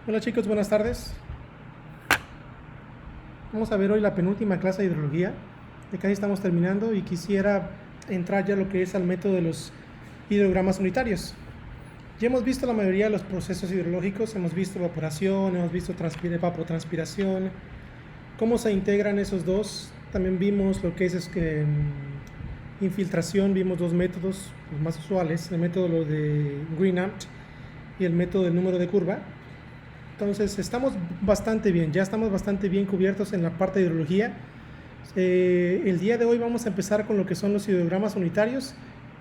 Hola chicos, buenas tardes. Vamos a ver hoy la penúltima clase de hidrología. De casi estamos terminando y quisiera entrar ya a lo que es al método de los hidrogramas unitarios. Ya hemos visto la mayoría de los procesos hidrológicos, hemos visto evaporación, hemos visto evapotranspiración, cómo se integran esos dos. También vimos lo que es infiltración, vimos dos métodos los más usuales, el método de Green-Amt y el método del número de curva. Entonces estamos bastante bien, ya estamos bastante bien cubiertos en la parte de hidrología. El día de hoy vamos a empezar con lo que son los hidrogramas unitarios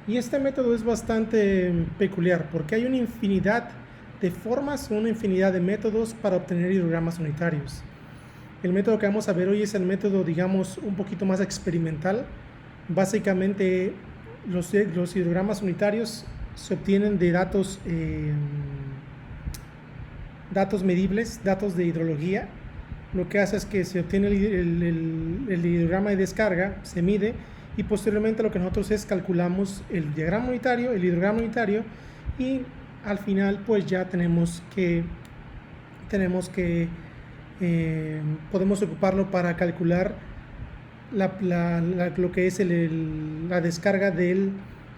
y este método es bastante peculiar porque hay una infinidad de formas, una infinidad de métodos para obtener hidrogramas unitarios. El método que vamos a ver hoy es el método, digamos, un poquito más experimental. Básicamente los hidrogramas unitarios se obtienen de datos medibles, datos de hidrología. Lo que hace es que se obtiene el hidrograma de descarga, se mide y posteriormente lo que nosotros calculamos el diagrama unitario, el hidrograma unitario y al final pues ya podemos ocuparlo para calcular lo que es la descarga de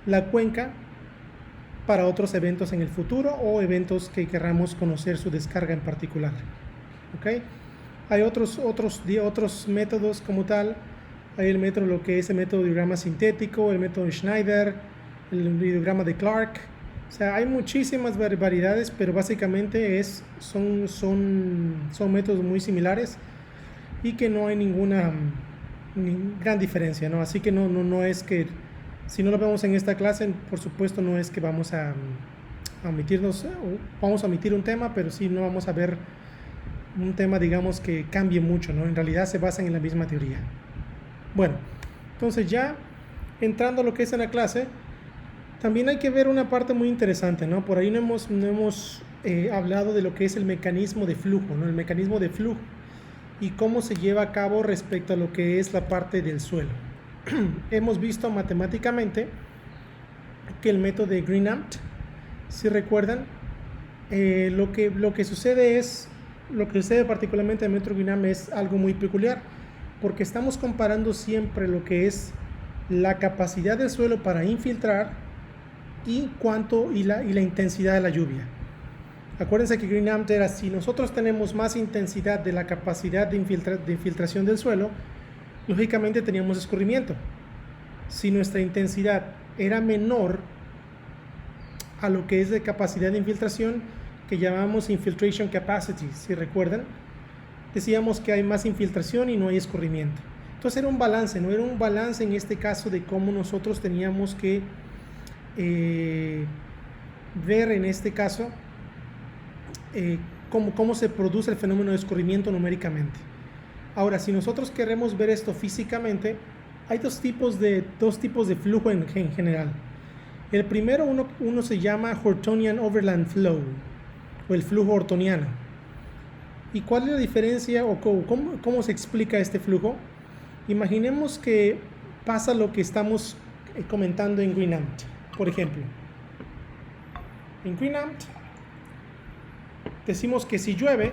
la cuenca para otros eventos en el futuro o eventos que queramos conocer su descarga en particular. ¿Okay? Hay otros métodos como tal. Hay el método, lo que es el método de hidrograma sintético, el método de Schneider, el hidrograma de Clark. O sea, hay muchísimas variedades, pero básicamente son métodos muy similares y que no hay ninguna gran diferencia, ¿no? Así que no es que, si no lo vemos en esta clase, por supuesto no es que vamos a omitir un tema, pero sí no vamos a ver un tema, digamos, que cambie mucho, ¿no? En realidad se basan en la misma teoría. Bueno, entonces ya entrando a lo que es en la clase, también hay que ver una parte muy interesante, ¿no? Por ahí no hemos hablado de lo que es el mecanismo de flujo, ¿no? El mecanismo de flujo y cómo se lleva a cabo respecto a lo que es la parte del suelo. Hemos visto matemáticamente que el método de Green-Amt, si recuerdan, lo que sucede particularmente en el método Green-Amt es algo muy peculiar, porque estamos comparando siempre lo que es la capacidad del suelo para infiltrar y la intensidad de la lluvia. Acuérdense que Green-Amt era, si nosotros tenemos más intensidad de la capacidad de infiltración del suelo, lógicamente teníamos escurrimiento. Si nuestra intensidad era menor a lo que es de capacidad de infiltración, que llamamos infiltration capacity, si recuerdan, decíamos que hay más infiltración y no hay escurrimiento. Entonces era un balance, no era un balance en este caso de cómo nosotros teníamos que ver en este caso cómo se produce el fenómeno de escurrimiento numéricamente. Ahora, si nosotros queremos ver esto físicamente, hay dos tipos de flujo en general. El primero, uno se llama Hortonian Overland Flow, o el flujo hortoniano. ¿Y cuál es la diferencia o cómo se explica este flujo? Imaginemos que pasa lo que estamos comentando en Green-Amt. Por ejemplo, en Green-Amt decimos que si llueve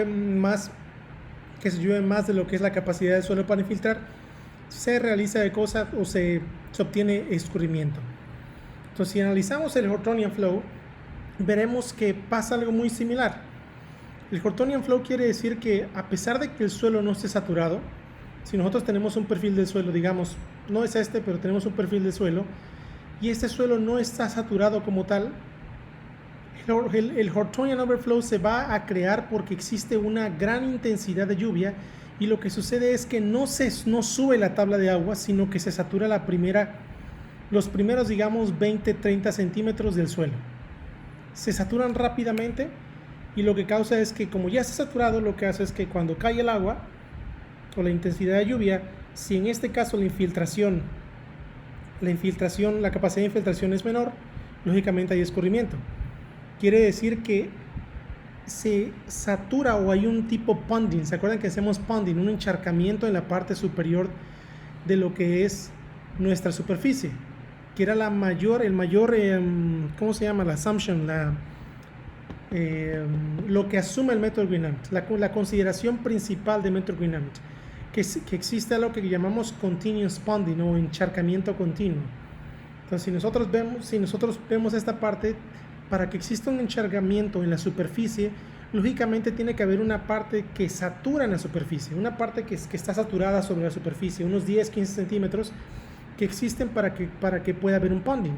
más de lo que es la capacidad del suelo para infiltrar, se realiza se obtiene escurrimiento. Entonces, si analizamos el Hortonian Flow, veremos que pasa algo muy similar. El Hortonian Flow quiere decir que a pesar de que el suelo no esté saturado, si nosotros tenemos un perfil del suelo, digamos, no es pero tenemos un perfil de suelo, y este suelo no está saturado como tal, el Hortonian Overflow se va a crear porque existe una gran intensidad de lluvia y lo que sucede es que no sube la tabla de agua, sino que se satura los primeros, digamos, 20-30 centímetros del suelo. Se saturan rápidamente y lo que causa es que, como ya está saturado, lo que hace es que cuando cae el agua o la intensidad de lluvia, si en este caso la capacidad de infiltración es menor, lógicamente hay escurrimiento. Quiere decir que se satura o hay un tipo ponding. ¿Se acuerdan que hacemos ponding? Un encharcamiento en la parte superior de lo que es nuestra superficie. que era el mayor, ¿cómo se llama? La assumption, lo que asume el método Greenham, la consideración principal del método Greenham, que existe algo que llamamos continuous ponding o encharcamiento continuo. Entonces, si nosotros vemos esta parte, para que exista un encharcamiento en la superficie, lógicamente tiene que haber una parte que satura en la superficie, una parte que está saturada sobre la superficie, unos 10-15 centímetros que existen para que pueda haber un ponding.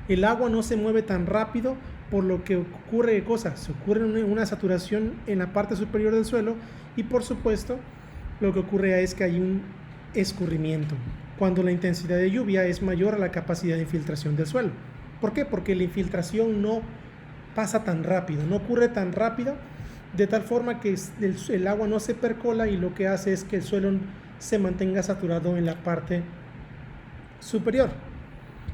El agua no se mueve tan rápido, por lo que ocurre se ocurre una saturación en la parte superior del suelo y por supuesto lo que ocurre es que hay un escurrimiento cuando la intensidad de lluvia es mayor a la capacidad de infiltración del suelo. ¿Por qué? Porque la infiltración no pasa tan rápido, no ocurre tan rápido, de tal forma que el agua no se percola y lo que hace es que el suelo se mantenga saturado en la parte superior.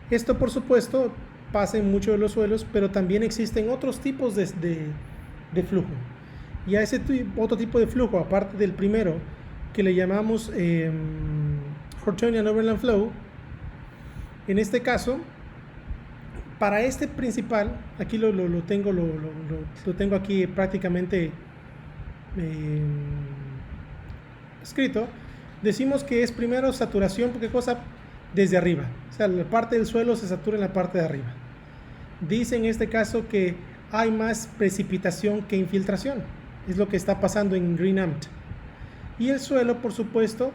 Esto por supuesto pasa en muchos de los suelos, pero también existen otros tipos de flujo. Y a ese otro tipo de flujo, aparte del primero, que le llamamos Hortonian Overland Flow, en este caso, para este principal, aquí lo tengo aquí prácticamente escrito, decimos que es primero saturación, porque cosa desde arriba, o sea, la parte del suelo se satura en la parte de arriba. Dice en este caso que hay más precipitación que infiltración, es lo que está pasando en Greenham. Y el suelo, por supuesto,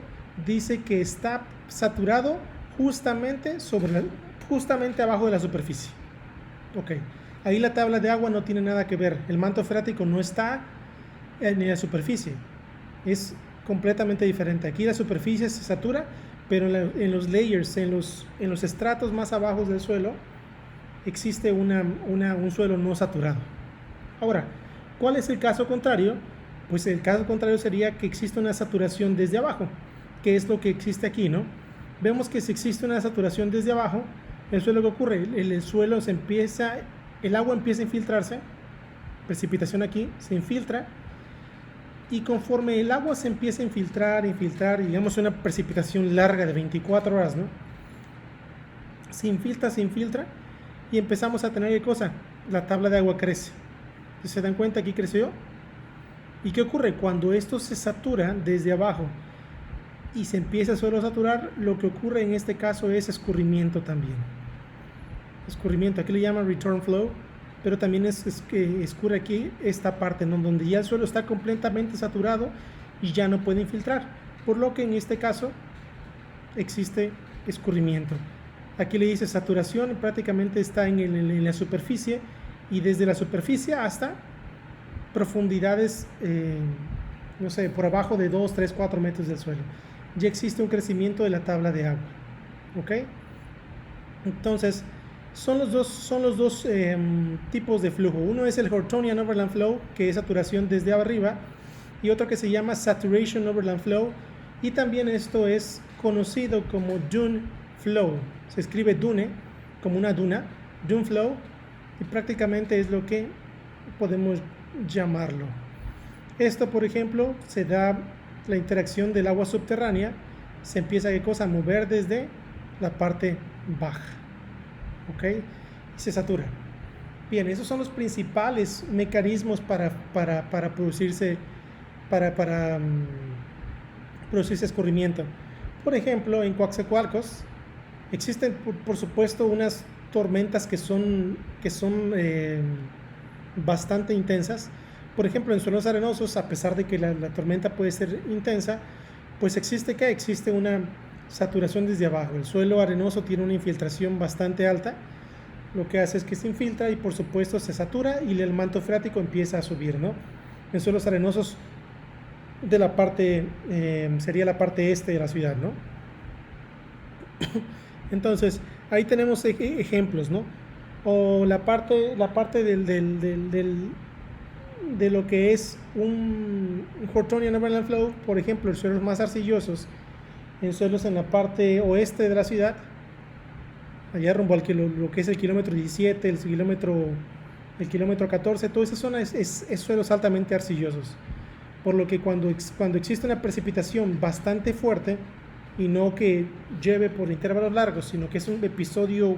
dice que está saturado justamente abajo de la superficie. Ok, ahí la tabla de agua no tiene nada que ver, el manto freático no está en la superficie, es completamente diferente. Aquí la superficie se satura, pero en los layers, en los estratos más abajo del suelo, existe un suelo no saturado. Ahora, ¿cuál es el caso contrario? Pues el caso contrario sería que existe una saturación desde abajo, que es lo que existe aquí, ¿no? Vemos que si existe una saturación desde abajo, el suelo que ocurre, el agua empieza a infiltrarse, precipitación aquí, se infiltra, y conforme el agua se empieza a infiltrar, digamos una precipitación larga de 24 horas, ¿no? Se infiltra, y empezamos a tener, ¿qué cosa? La tabla de agua crece. ¿Se dan cuenta? Aquí creció. ¿Y qué ocurre? Cuando esto se satura desde abajo y se empieza el suelo a saturar, lo que ocurre en este caso es escurrimiento también. Escurrimiento, aquí le llaman return flow, pero también es que escurre aquí esta parte, ¿no? Donde ya el suelo está completamente saturado y ya no puede infiltrar, por lo que en este caso existe escurrimiento. Aquí le dice saturación, prácticamente está en la superficie, y desde la superficie hasta profundidades, no sé, por abajo de 2, 3, 4 metros del suelo. Ya existe un crecimiento de la tabla de agua. ¿Ok? Entonces, son los dos tipos de flujo. Uno es el Hortonian Overland Flow, que es saturación desde arriba, y otro que se llama Saturation Overland Flow, y también esto es conocido como Dune Flow. Se escribe dune, como una duna, Dune Flow, y prácticamente es lo que podemos llamarlo. Esto, por ejemplo, se da la interacción del agua subterránea, se empieza a mover desde la parte baja, ¿ok? Y se satura. Bien, esos son los principales mecanismos para producirse escurrimiento. Por ejemplo, en Coatzacoalcos existen, por supuesto, unas tormentas que son bastante intensas. Por ejemplo, en suelos arenosos, a pesar de que la tormenta puede ser intensa, pues existe una saturación desde abajo. El suelo arenoso tiene una infiltración bastante alta, lo que hace es que se infiltra y por supuesto se satura y el manto freático empieza a subir, ¿no? En suelos arenosos de la parte, sería la parte este de la ciudad, ¿no? Entonces, ahí tenemos ejemplos, ¿no? O la parte de lo que es un Hortonian Overland Flow, por ejemplo, en suelos más arcillosos, en suelos en la parte oeste de la ciudad, allá rumbo al lo que es el kilómetro 17, el kilómetro 14, toda esa zona es suelos altamente arcillosos, por lo que cuando existe una precipitación bastante fuerte, y no que lleve por intervalos largos, sino que es un episodio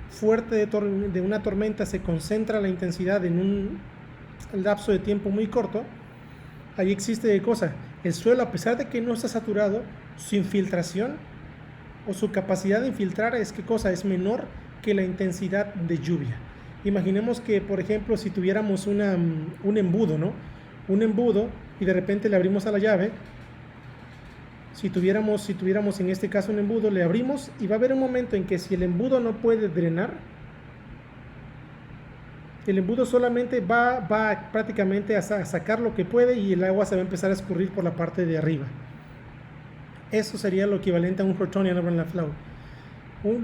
fuerte de una tormenta, se concentra la intensidad en un lapso de tiempo muy corto, ahí existe cosa, el suelo, a pesar de que no está saturado, su infiltración o su capacidad de infiltrar es menor que la intensidad de lluvia. Imaginemos que, por ejemplo, si tuviéramos un embudo, ¿no? Un embudo y de repente le abrimos a la llave. Si tuviéramos en este caso un embudo, le abrimos y va a haber un momento en que si el embudo no puede drenar, el embudo solamente va prácticamente a sacar lo que puede y el agua se va a empezar a escurrir por la parte de arriba. Eso sería lo equivalente a un Hortonian Overland Flow.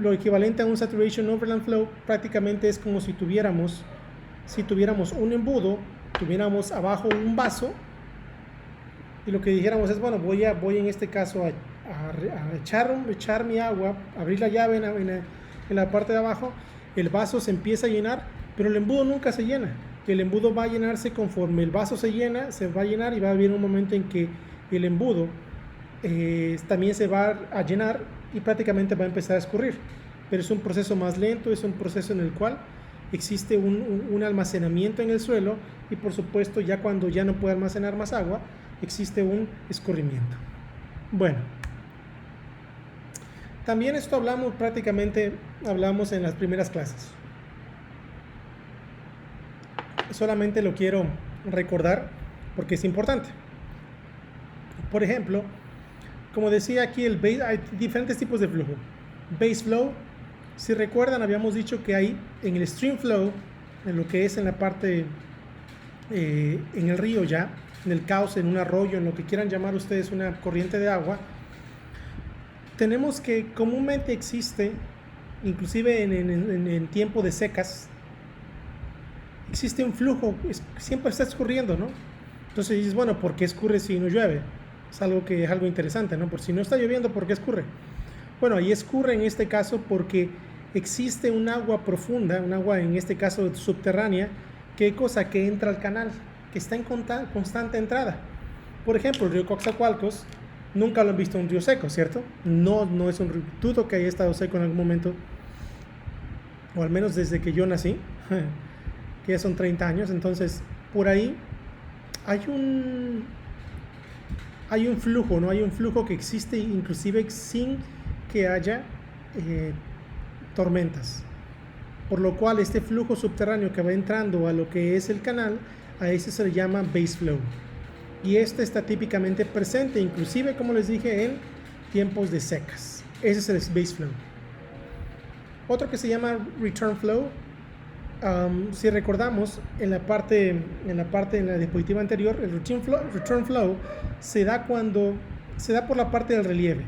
Lo equivalente a un Saturation Overland Flow prácticamente es como si tuviéramos un embudo, tuviéramos abajo un vaso y lo que dijéramos es, bueno, voy en este caso a echar mi agua, abrir la llave en la parte de abajo, el vaso se empieza a llenar, pero el embudo nunca se llena. El embudo va a llenarse conforme el vaso se llena, se va a llenar y va a haber un momento en que el embudo también se va a llenar y prácticamente va a empezar a escurrir. Pero es un proceso más lento, es un proceso en el cual existe un almacenamiento en el suelo y por supuesto ya cuando ya no puede almacenar más agua, existe un escurrimiento. Bueno, también esto hablamos en las primeras clases. Solamente lo quiero recordar porque es importante. Por ejemplo, como decía aquí, hay diferentes tipos de flujo. Base flow, si recuerdan, habíamos dicho que hay en el stream flow, en lo que es en la parte, en el río ya, en el cauce, en un arroyo, en lo que quieran llamar ustedes una corriente de agua, tenemos que comúnmente existe, inclusive en tiempo de secas, existe un flujo, siempre está escurriendo, ¿no? Entonces dices, bueno, ¿por qué escurre si no llueve? Es algo interesante, ¿no? Por si no está lloviendo, ¿por qué escurre? Bueno, ahí escurre en este caso porque existe un agua profunda, un agua en este caso subterránea, que entra al canal, que está en constante entrada. Por ejemplo, el río Coatzacoalcos, nunca lo han visto un río seco, ¿cierto? No es un río, dudo que haya estado seco en algún momento, o al menos desde que yo nací, que ya son 30 años, entonces por ahí hay un flujo, ¿no? Hay un flujo que existe inclusive sin que haya tormentas, por lo cual este flujo subterráneo que va entrando a lo que es el canal, a ese se le llama base flow, y este está típicamente presente inclusive, como les dije, en tiempos de secas. Ese es el base flow. Otro que se llama return flow, si recordamos en la diapositiva anterior, el return flow se da por la parte del relieve.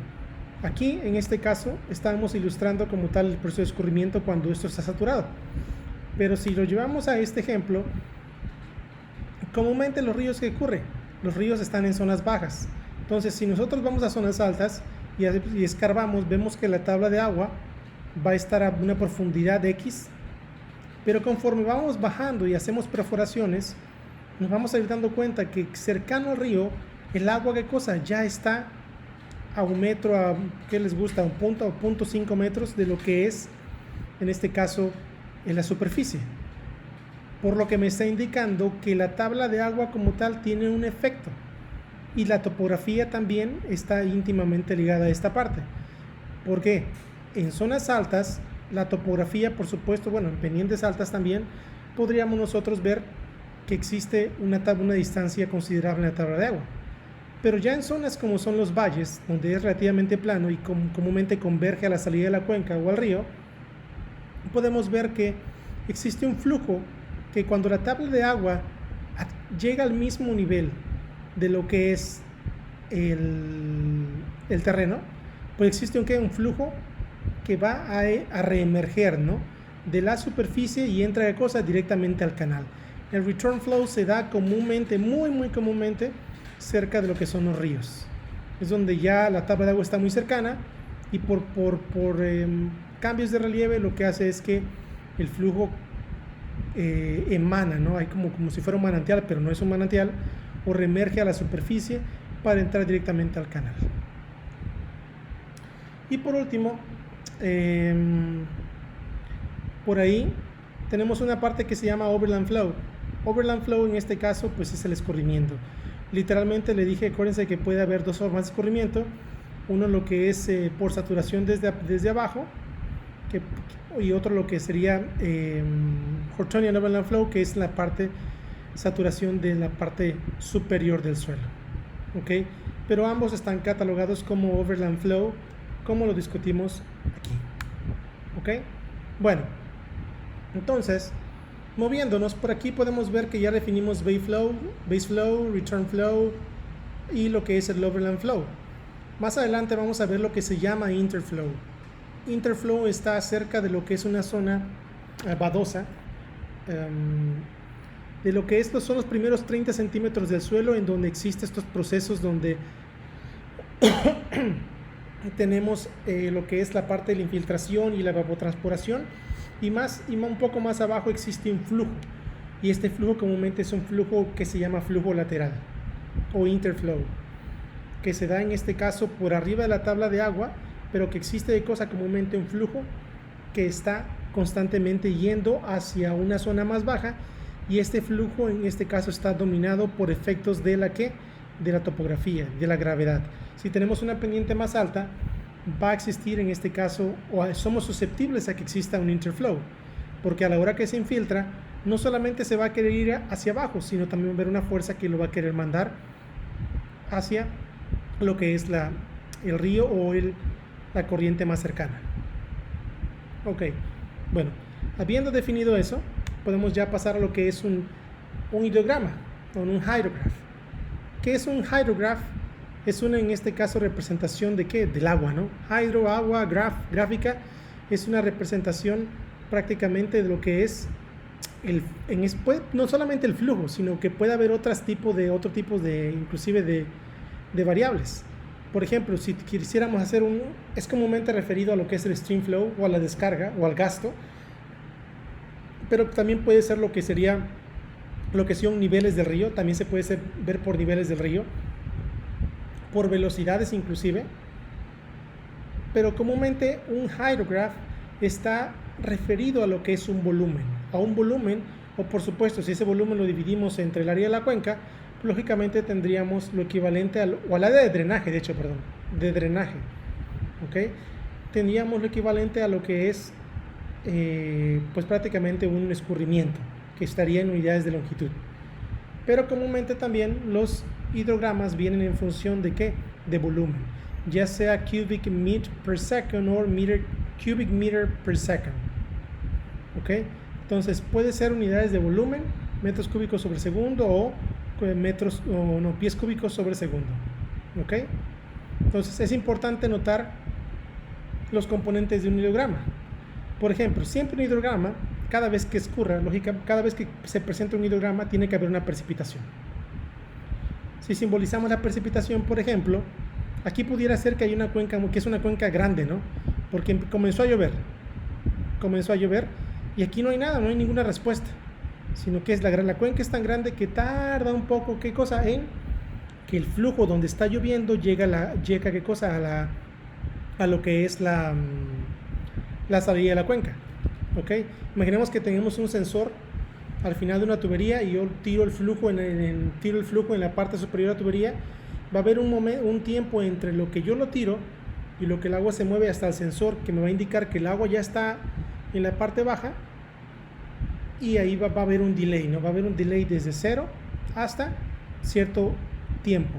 Aquí en este caso estamos ilustrando como tal el proceso de escurrimiento cuando esto está saturado, pero si lo llevamos a este ejemplo, comúnmente los ríos los ríos están en zonas bajas. Entonces si nosotros vamos a zonas altas y escarbamos, vemos que la tabla de agua va a estar a una profundidad X, pero conforme vamos bajando y hacemos perforaciones, nos vamos a ir dando cuenta que cercano al río, el agua ya está a un metro, a ¿qué les gusta? Un punto o 0.5 metros de lo que es, en este caso, en la superficie. Por lo que me está indicando que la tabla de agua como tal tiene un efecto. Y la topografía también está íntimamente ligada a esta parte. ¿Por qué? En zonas altas, la topografía, por supuesto, en pendientes altas también, podríamos nosotros ver que existe una distancia considerable en la tabla de agua. Pero ya en zonas como son los valles, donde es relativamente plano y comúnmente converge a la salida de la cuenca o al río, podemos ver que existe un flujo que cuando la tabla de agua llega al mismo nivel de lo que es el terreno, pues existe un flujo que va a reemerger, ¿no?, de la superficie y entra directamente al canal. El return flow se da comúnmente, muy comúnmente, cerca de lo que son los ríos. Es donde ya la tabla de agua está muy cercana y por cambios de relieve lo que hace es que el flujo emana, ¿no? Hay como si fuera un manantial, pero no es un manantial, o reemerge a la superficie para entrar directamente al canal. Y por último, por ahí tenemos una parte que se llama Overland Flow. Overland Flow en este caso pues es el escurrimiento. Literalmente le dije, acuérdense que puede haber dos formas de escurrimiento. Uno lo que es por saturación desde abajo, y otro lo que sería Hortonian Overland Flow, que es la parte saturación de la parte superior del suelo. ¿Ok? Pero ambos están catalogados como Overland Flow, como lo discutimos aquí. ¿Ok? Bueno, entonces, moviéndonos por aquí podemos ver que ya definimos base flow, return flow y lo que es el Overland Flow. Más adelante vamos a ver lo que se llama interflow. Interflow está cerca de lo que es una zona badosa, de lo que son los primeros 30 centímetros del suelo, en donde existen estos procesos donde tenemos lo que es la parte de la infiltración y la evapotranspiración, y un poco más abajo existe un flujo, y este flujo comúnmente es un flujo que se llama flujo lateral o interflow, que se da en este caso por arriba de la tabla de agua, pero que existe de cosa comúnmente un flujo que está constantemente yendo hacia una zona más baja, y este flujo en este caso está dominado por efectos de la topografía, de la gravedad. Si tenemos una pendiente más alta, va a existir en este caso, o somos susceptibles a que exista un interflow, porque a la hora que se infiltra, no solamente se va a querer ir hacia abajo, sino también va a haber una fuerza que lo va a querer mandar hacia lo que es el río o la corriente más cercana. Ok, bueno, habiendo definido eso, podemos ya pasar a lo que es un hidrograma o un hydrograph. ¿Qué es un hydrograph? Es una, en este caso, representación de ¿qué? Del agua, ¿no? Hydro, agua, gráfica, es una representación prácticamente de lo que es no solamente el flujo, sino que puede haber otro tipo de inclusive de variables. Por ejemplo, si quisiéramos hacer es comúnmente referido a lo que es el stream flow o a la descarga o al gasto, pero también puede ser lo que son niveles del río, también se puede ver por niveles del río, por velocidades inclusive, pero comúnmente un hydrograph está referido a lo que es un volumen, o por supuesto, si ese volumen lo dividimos entre el área de la cuenca, lógicamente tendríamos lo equivalente al área de drenaje, de drenaje, ¿ok? Tendríamos lo equivalente a lo que es pues prácticamente un escurrimiento, que estaría en unidades de longitud. Pero comúnmente también los hidrogramas vienen en función de ¿qué? De volumen, ya sea cubic meter per second o cubic meter per second. ¿Ok? Entonces puede ser unidades de volumen, metros cúbicos sobre segundo, o pies cúbicos sobre segundo. ¿Ok? Entonces es importante notar los componentes de un hidrograma. Por ejemplo, siempre un hidrograma, cada vez que escurra, cada vez que se presenta un hidrograma, tiene que haber una precipitación. Si simbolizamos la precipitación, por ejemplo, aquí pudiera ser que hay una cuenca, que es una cuenca grande, ¿no? Porque comenzó a llover, y aquí no hay nada, no hay ninguna respuesta, sino que la cuenca es tan grande que tarda un poco, ¿qué cosa? En que el flujo donde está lloviendo llega ¿qué cosa? A lo que es la salida de la cuenca. ¿Ok? Imaginemos que tenemos un sensor al final de una tubería y yo tiro el flujo en la parte superior de la tubería. Va a haber un tiempo entre lo que yo lo tiro y lo que el agua se mueve hasta el sensor, que me va a indicar que el agua ya está en la parte baja, y ahí va a haber un delay, ¿no? Va a haber un delay desde 0 hasta cierto tiempo.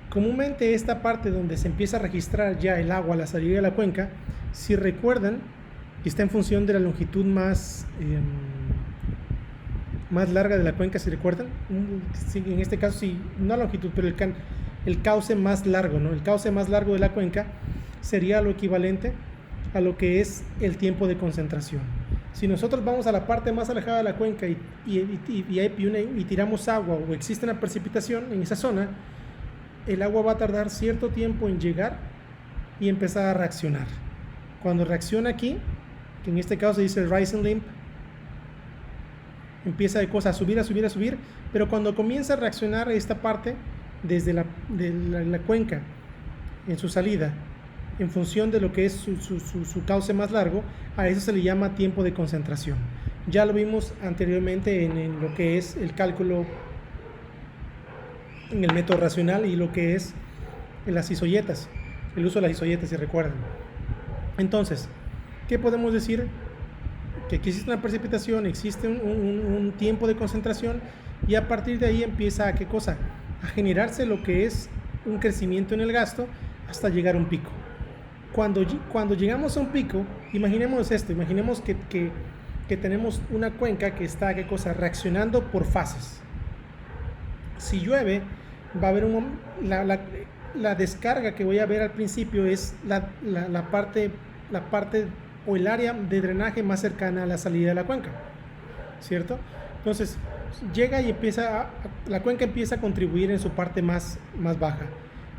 Comúnmente esta parte donde se empieza a registrar ya el agua a la salida de la cuenca, si recuerdan, está en función de la longitud más larga de la cuenca, si recuerdan. En este caso, sí, no la longitud, pero el cauce más largo, ¿no? El cauce más largo de la cuenca sería lo equivalente a lo que es el tiempo de concentración. Si nosotros vamos a la parte más alejada de la cuenca y tiramos agua, o existe una precipitación en esa zona, el agua va a tardar cierto tiempo en llegar y empezar a reaccionar. Cuando reacciona aquí, que en este caso se dice el rise and limp, empieza a subir, pero cuando comienza a reaccionar esta parte desde la cuenca en su salida, en función de lo que es su cauce más largo. A eso se le llama tiempo de concentración. Ya lo vimos anteriormente en lo que es el cálculo en el método racional y lo que es en las isoyetas, el uso de las isoyetas, si recuerdan. Entonces, ¿qué podemos decir? Que aquí existe una precipitación, existe un tiempo de concentración, y a partir de ahí empieza a ¿qué cosa? A generarse lo que es un crecimiento en el gasto hasta llegar a un pico. Cuando llegamos a un pico, imaginemos esto, imaginemos que tenemos una cuenca que está ¿qué cosa? Reaccionando por fases. Si llueve, va a haber la descarga que voy a ver al principio es la parte o el área de drenaje más cercana a la salida de la cuenca, ¿cierto? Entonces llega y la cuenca empieza a contribuir en su parte más baja.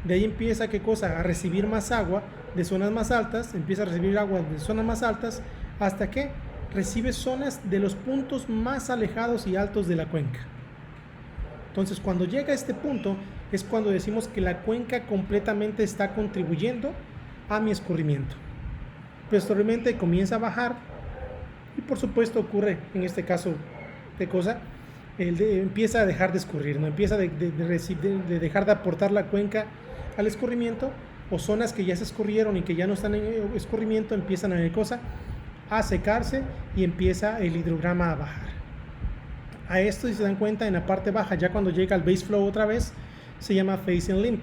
De ahí empieza ¿qué cosa? A recibir más agua de zonas más altas, empieza a recibir agua de zonas más altas hasta que recibe zonas de los puntos más alejados y altos de la cuenca. Entonces, cuando llega a este punto es cuando decimos que la cuenca completamente está contribuyendo a mi escurrimiento. Posteriormente comienza a bajar y por supuesto ocurre en este caso ¿qué cosa? Empieza a dejar de escurrir, ¿no? Empieza de dejar de aportar la cuenca al escurrimiento, o zonas que ya se escurrieron y que ya no están en escurrimiento empiezan a secarse y empieza el hidrograma a bajar. A esto, si se dan cuenta, en la parte baja, ya cuando llega al base flow otra vez, se llama failing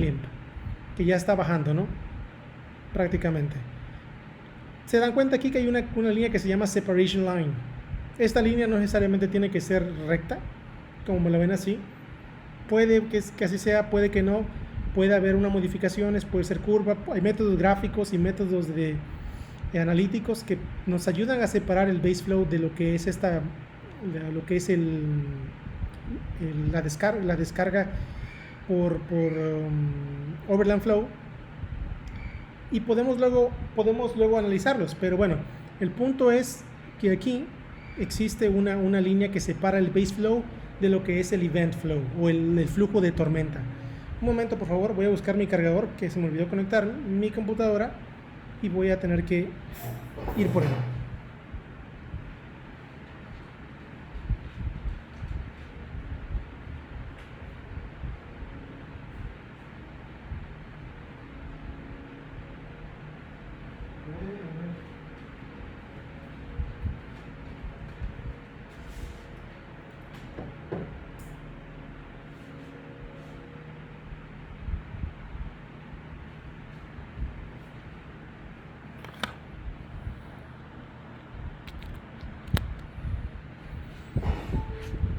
limp, que ya está bajando, ¿no? Prácticamente. Se dan cuenta aquí que hay una línea que se llama separation line. Esta línea no necesariamente tiene que ser recta, como me la ven así. Puede que así sea, puede que no. Puede haber unas modificaciones, puede ser curva. Hay métodos gráficos y métodos analíticos que nos ayudan a separar el base flow de lo que es lo que es la descarga por overland flow, y podemos luego analizarlos. Pero bueno, el punto es que aquí existe una línea que separa el base flow de lo que es el event flow o el flujo de tormenta. Un momento, por favor, voy a buscar mi cargador, que se me olvidó conectar mi computadora, y voy a tener que ir por él.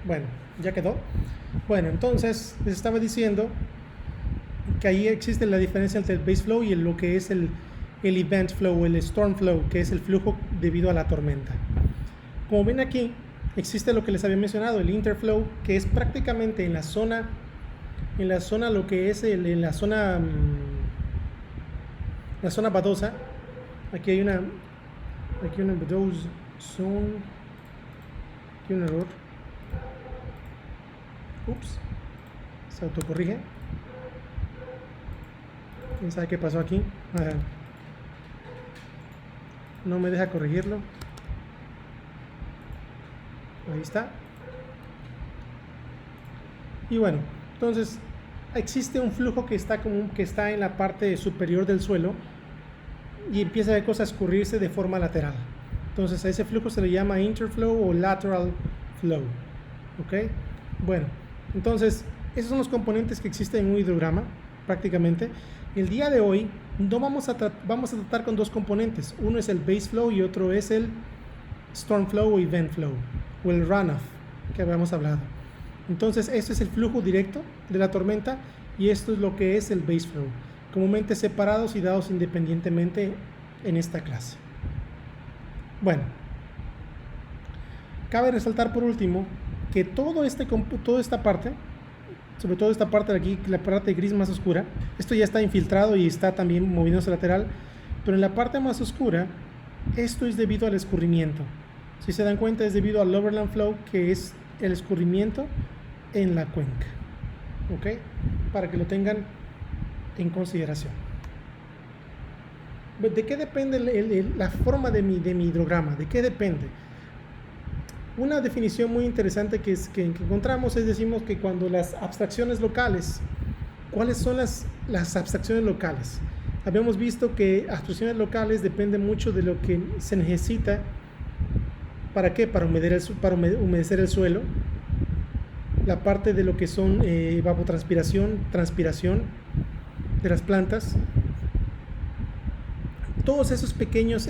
Bueno, ya quedó. Bueno, entonces les estaba diciendo que ahí existe la diferencia entre el base flow y lo que es el event flow, el storm flow, que es el flujo debido a la tormenta. Como ven aquí, existe lo que les había mencionado, el interflow, que es prácticamente en la zona lo que es la zona badosa. Aquí hay una badose zone, aquí un error. Ups, se autocorrige. ¿Quién sabe qué pasó aquí? No me deja corregirlo. Ahí está. Y bueno, entonces existe un flujo que está en la parte superior del suelo y empieza a escurrirse de forma lateral. Entonces a ese flujo se le llama interflow o lateral flow. ¿Ok? Bueno, entonces esos son los componentes que existen en un hidrograma prácticamente. El día de hoy vamos a tratar con dos componentes. Uno es el base flow y otro es el storm flow o event flow o el runoff que habíamos hablado. Entonces esto es el flujo directo de la tormenta y esto es lo que es el base flow, comúnmente separados y dados independientemente en esta clase. Bueno, cabe resaltar por último que toda esta parte, sobre todo esta parte de aquí, la parte gris más oscura, esto ya está infiltrado y está también moviéndose lateral, pero en la parte más oscura, esto es debido al escurrimiento. Si se dan cuenta, es debido al overland flow, que es el escurrimiento en la cuenca. ¿Ok? Para que lo tengan en consideración. ¿De qué depende la forma de mi hidrograma? ¿De qué depende? Una definición muy interesante que encontramos es, decimos que cuando las abstracciones locales, ¿cuáles son las abstracciones locales? Habíamos visto que abstracciones locales dependen mucho de lo que se necesita. ¿Para qué? Para humedecer el suelo, la parte de lo que son evapotranspiración, transpiración de las plantas, todos esos pequeños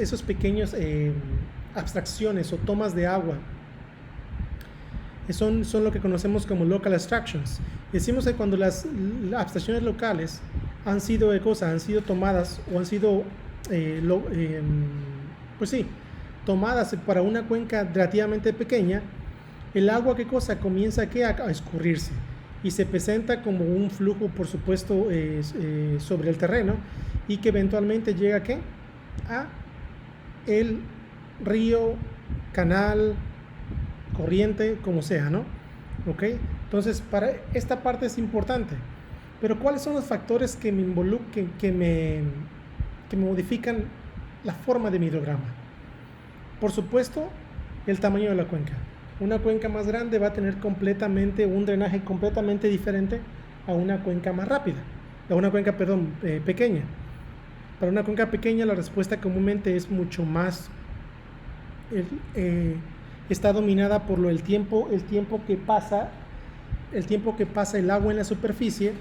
abstracciones o tomas de agua son lo que conocemos como local abstractions. Decimos que cuando las abstracciones locales han sido tomadas o han sido tomadas para una cuenca relativamente pequeña, el agua comienza a escurrirse y se presenta como un flujo, por supuesto, sobre el terreno, y que eventualmente llega a el río, canal, corriente, como sea, ¿no? ¿Ok? Entonces, para esta parte es importante. Pero ¿cuáles son los factores que me modifican la forma de mi hidrograma? Por supuesto, el tamaño de la cuenca. Una cuenca más grande va a tener un drenaje completamente diferente a una cuenca más rápida, pequeña. Para una cuenca pequeña la respuesta comúnmente es mucho más, está dominada por el tiempo que pasa el agua en la superficie,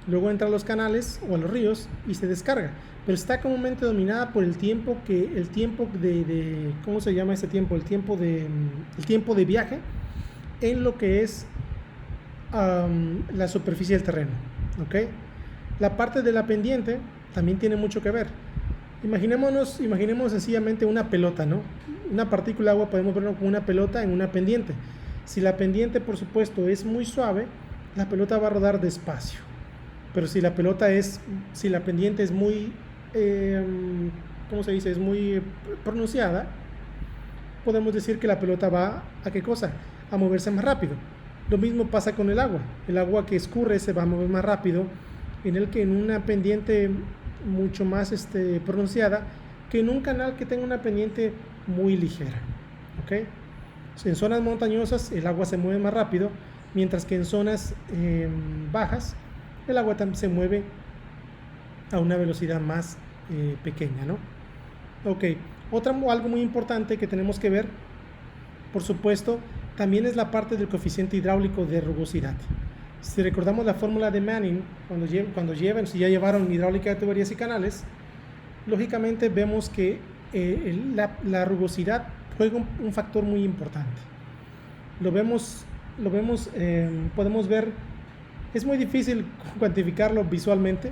luego entra a los canales o a los ríos y se descarga. Pero está comúnmente dominada por el tiempo de ¿cómo se llama ese tiempo? El tiempo de viaje en lo que es la superficie del terreno, ¿ok? La parte de la pendiente también tiene mucho que ver. Imaginemos sencillamente una pelota, ¿no? Una partícula de agua podemos verlo como una pelota en una pendiente. Si la pendiente, por supuesto, es muy suave, la pelota va a rodar despacio. Pero si la pendiente es muy, ¿cómo se dice? Es muy pronunciada, podemos decir que la pelota va ¿a qué cosa? A moverse más rápido. Lo mismo pasa con el agua. El agua que escurre se va a mover más rápido en una pendiente mucho más pronunciada que en un canal que tenga una pendiente muy ligera, ¿ok? En zonas montañosas el agua se mueve más rápido, mientras que en zonas bajas el agua se mueve a una velocidad más pequeña, ¿no? Ok, algo muy importante que tenemos que ver, por supuesto, también es la parte del coeficiente hidráulico de rugosidad. Si recordamos la fórmula de Manning, si ya llevaron hidráulica de tuberías y canales, lógicamente vemos que la rugosidad juega un factor muy importante. Podemos ver, es muy difícil cuantificarlo visualmente,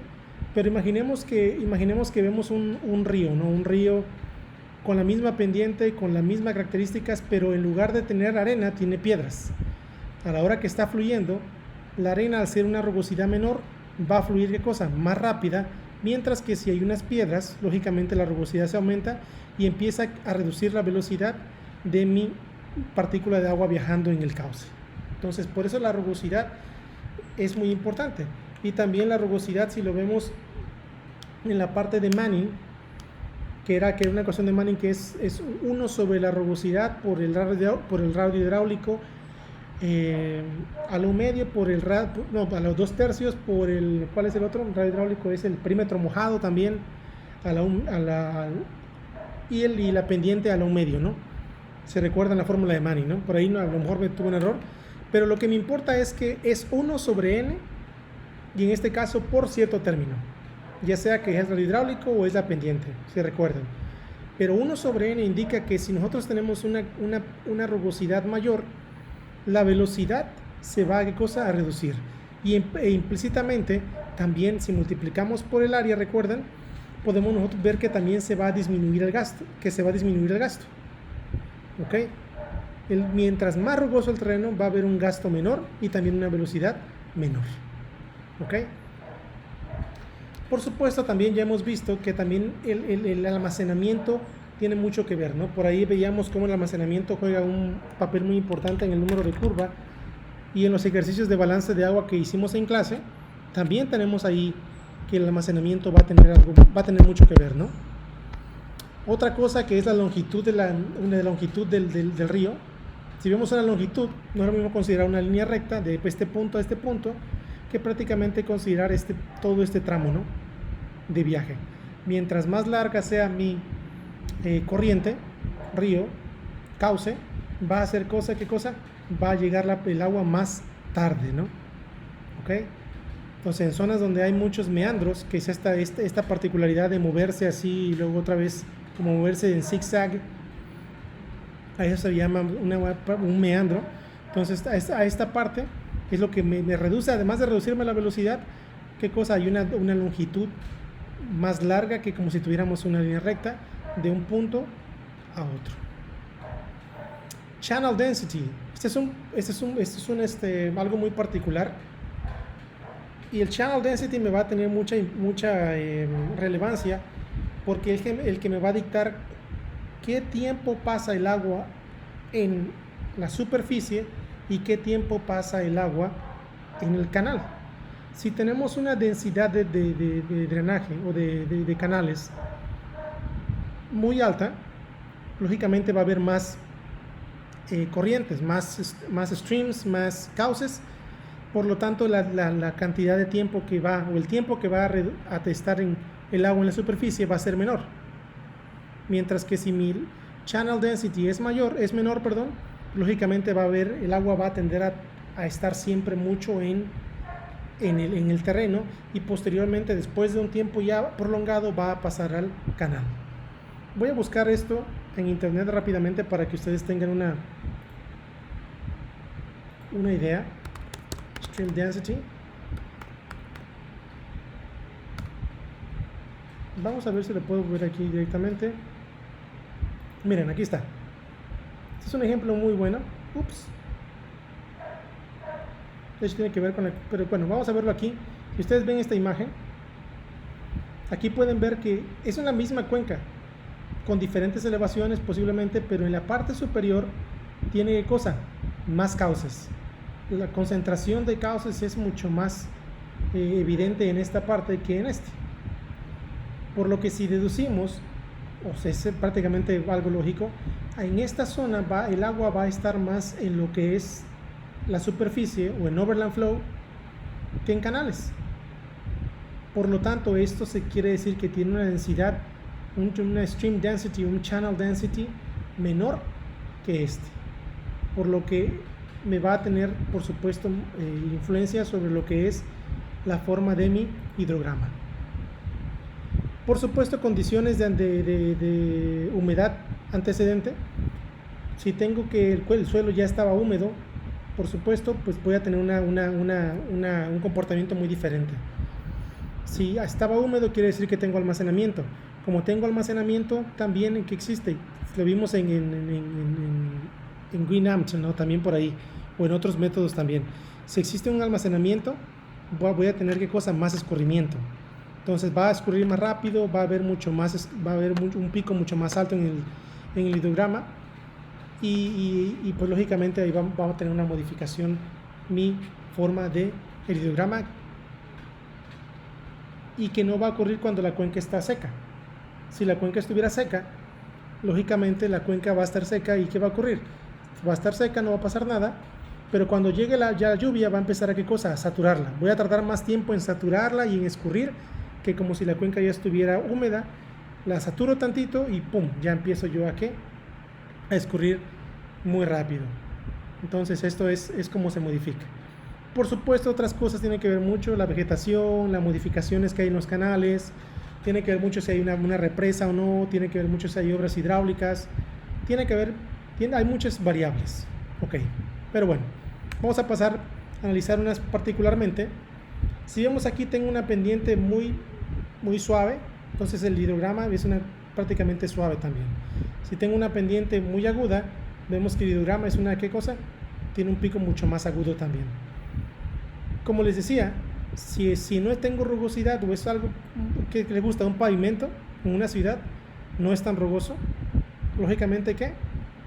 pero imaginemos que vemos un río, ¿no? Un río con la misma pendiente, con las mismas características, pero en lugar de tener arena, tiene piedras. A la hora que está fluyendo, la arena, al ser una rugosidad menor, va a fluir más rápida, mientras que si hay unas piedras, lógicamente la rugosidad se aumenta y empieza a reducir la velocidad de mi partícula de agua viajando en el cauce. Entonces, por eso la rugosidad es muy importante. Y también la rugosidad, si lo vemos en la parte de Manning, que era una ecuación de Manning que es 1 sobre la rugosidad por el radio hidráulico, a lo medio a los 2/3 ¿cuál es el otro? El radio hidráulico es el perímetro mojado también, y la pendiente a lo medio, ¿no? Se recuerda la fórmula de Manning, ¿no? Por ahí a lo mejor me tuve un error, pero lo que me importa es que es 1 sobre n, y en este caso por cierto término, ya sea que es el radio hidráulico o es la pendiente, si recuerdan. Pero 1 sobre n indica que si nosotros tenemos una rugosidad mayor, la velocidad se va a reducir. E implícitamente, también si multiplicamos por el área, recuerdan, podemos nosotros ver que también se va a disminuir el gasto, ¿ok? Mientras más rugoso el terreno, va a haber un gasto menor y también una velocidad menor, ¿ok? Por supuesto, también ya hemos visto que también el almacenamiento tiene mucho que ver, ¿no? Por ahí veíamos cómo el almacenamiento juega un papel muy importante en el número de curva, y en los ejercicios de balance de agua que hicimos en clase, también tenemos ahí que el almacenamiento va a tener mucho que ver, ¿no? Otra cosa que es la longitud una longitud del río. Si vemos una longitud, no es lo mismo considerar una línea recta de este punto a este punto que prácticamente considerar todo este tramo, ¿no?, de viaje. Mientras más larga sea mi corriente, río, cauce, va a hacer ¿qué cosa? Va a llegar el agua más tarde, ¿no? ¿Ok? Entonces, en zonas donde hay muchos meandros, que es esta particularidad de moverse así y luego otra vez como moverse en zigzag, a eso se llama un meandro. Entonces, a esta parte es lo que me reduce, además de reducirme la velocidad, ¿qué cosa? Hay una longitud más larga que como si tuviéramos una línea recta de un punto a otro. Channel density. Algo muy particular. Y el channel density me va a tener mucha relevancia porque es el que me va a dictar qué tiempo pasa el agua en la superficie y qué tiempo pasa el agua en el canal. Si tenemos una densidad de drenaje o de canales muy alta, lógicamente va a haber más corrientes, más streams, más cauces. Por lo tanto, la cantidad de tiempo que va, o el tiempo que va a estar en el agua en la superficie va a ser menor. Mientras que si mi channel density es menor, lógicamente el agua va a tender a estar siempre mucho en el terreno y posteriormente, después de un tiempo ya prolongado, va a pasar al canal. Voy a buscar esto en internet rápidamente para que ustedes tengan una idea. Stream density. Vamos a ver si lo puedo ver aquí directamente. Miren, aquí está. Este es un ejemplo muy bueno. Ups. Esto tiene que ver con pero bueno, vamos a verlo aquí. Si ustedes ven esta imagen, aquí pueden ver que es una misma cuenca con diferentes elevaciones posiblemente, pero en la parte superior tiene más cauces. La concentración de cauces es mucho más evidente en esta parte que en por lo que si deducimos, o sea, es prácticamente algo lógico, en esta zona el agua va a estar más en lo que es la superficie o en overland flow que en canales. Por lo tanto, esto se quiere decir que tiene una densidad, una stream density, un channel density menor que por lo que me va a tener, por supuesto, influencia sobre lo que es la forma de mi hidrograma. Por supuesto, condiciones de humedad antecedente. Si tengo que el suelo ya estaba húmedo, por supuesto, pues voy a tener un comportamiento muy diferente. Si estaba húmedo, quiere decir que tengo almacenamiento. Como tengo almacenamiento, también que existe, lo vimos en GreenAmp, ¿no?, también por ahí, o en otros métodos también. Si existe un almacenamiento, voy a tener más escurrimiento. Entonces va a escurrir más rápido, va a haber un pico mucho más alto en el hidrograma y pues lógicamente ahí vamos a tener una modificación mi forma de el hidrograma, y que no va a ocurrir cuando la cuenca está seca. Si la cuenca estuviera seca, lógicamente la cuenca va a estar seca y ¿qué va a ocurrir? Va a estar seca, no va a pasar nada, pero cuando llegue la lluvia va a empezar a saturarla. Voy a tardar más tiempo en saturarla y en escurrir que como si la cuenca ya estuviera húmeda. La saturo tantito y pum, ya empiezo yo a escurrir muy rápido. Entonces esto es como se modifica. Por supuesto, otras cosas tienen que ver mucho, la vegetación, las modificaciones que hay en los canales, tiene que ver mucho si hay una represa o no, tiene que ver mucho si hay obras hidráulicas, hay muchas variables. Ok, pero bueno, vamos a pasar a analizar unas particularmente. Si vemos aquí, tengo una pendiente muy suave, entonces el hidrograma es prácticamente suave también. Si tengo una pendiente muy aguda, vemos que el hidrograma es ¿qué cosa? Tiene un pico mucho más agudo también. Como les decía, si no tengo rugosidad o es algo que le gusta un pavimento en una ciudad, no es tan rugoso, lógicamente que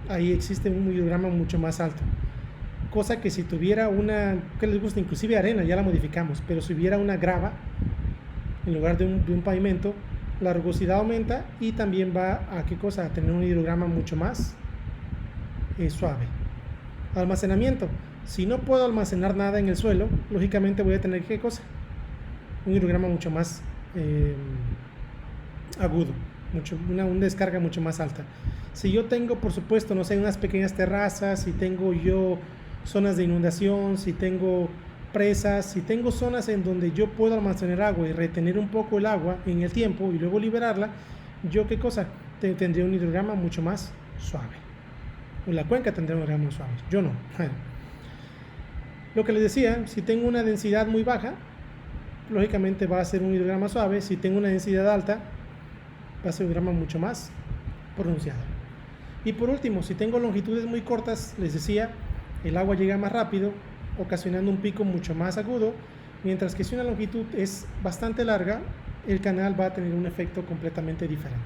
ahí existe un hidrograma mucho más alto. Cosa que si tuviera que les gusta, inclusive arena, ya la modificamos, pero si hubiera una grava en lugar de un pavimento, la rugosidad aumenta y también va a ¿qué cosa? A tener un hidrograma mucho más suave. Almacenamiento. Si no puedo almacenar nada en el suelo, lógicamente voy a tener ¿qué cosa? Un hidrograma mucho más agudo, una descarga mucho más alta. Si yo tengo, por supuesto, no sé, unas pequeñas terrazas, si tengo yo zonas de inundación, si tengo presas, si tengo zonas en donde yo puedo almacenar agua y retener un poco el agua en el tiempo y luego liberarla, yo ¿qué cosa? Tendría un hidrograma mucho más suave. La cuenca tendría un hidrograma más suave, yo no. Lo que les decía, si tengo una densidad muy baja, lógicamente va a ser un hidrograma suave. Si tengo una densidad alta, va a ser un hidrograma mucho más pronunciado. Y por último, si tengo longitudes muy cortas, les decía, el agua llega más rápido, ocasionando un pico mucho más agudo, mientras que si una longitud es bastante larga, el canal va a tener un efecto completamente diferente.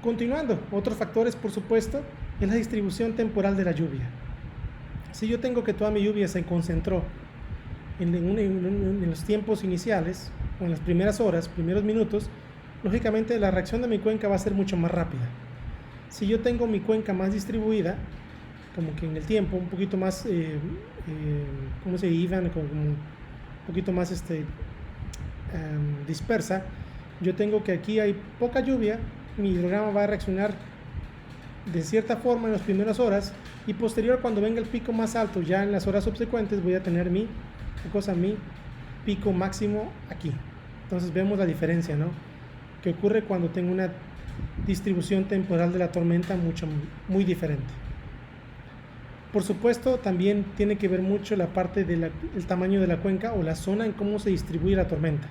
Continuando, otros factores, por supuesto, es la distribución temporal de la lluvia. Si yo tengo que toda mi lluvia se concentró en los tiempos iniciales, o en las primeras horas, primeros minutos, lógicamente la reacción de mi cuenca va a ser mucho más rápida. Si yo tengo mi cuenca más distribuida, como que en el tiempo, un poquito más, ¿cómo se iban? Como un poquito más dispersa, yo tengo que aquí hay poca lluvia, mi hidrograma va a reaccionar de cierta forma en las primeras horas y posterior cuando venga el pico más alto ya en las horas subsecuentes voy a tener mi pico máximo aquí. Entonces vemos la diferencia, ¿no? Que ocurre cuando tengo una distribución temporal de la tormenta muy diferente. Por supuesto también tiene que ver mucho la parte del tamaño de la cuenca o la zona en cómo se distribuye la tormenta.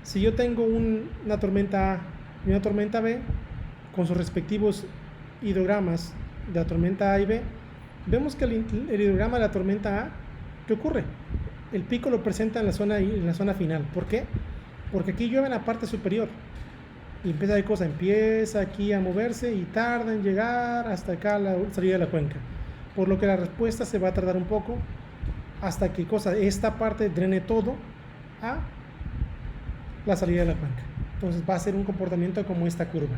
Si yo tengo una tormenta A y una tormenta B con sus respectivos hidrogramas de la tormenta A y B, vemos que el hidrograma de la tormenta A, ¿qué ocurre? El pico lo presenta en la zona final. ¿Por qué? Porque aquí llueve en la parte superior y empieza aquí a moverse y tarda en llegar hasta acá a la salida de la cuenca, por lo que la respuesta se va a tardar un poco hasta que esta parte drene todo a la salida de la cuenca. Entonces va a ser un comportamiento como esta curva,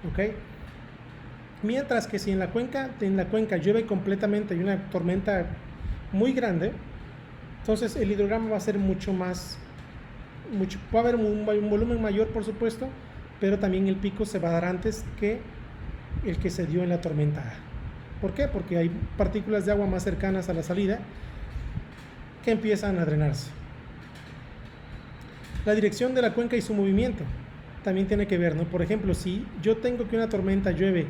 ¿ok? Mientras que si en la cuenca llueve completamente y una tormenta muy grande, entonces el hidrograma va a ser va a haber un volumen mayor, por supuesto, pero también el pico se va a dar antes que el que se dio en la tormenta A. ¿Por qué? Porque hay partículas de agua más cercanas a la salida que empiezan a drenarse. La dirección de la cuenca y su movimiento también tiene que ver, ¿no? Por ejemplo, si yo tengo que una tormenta llueve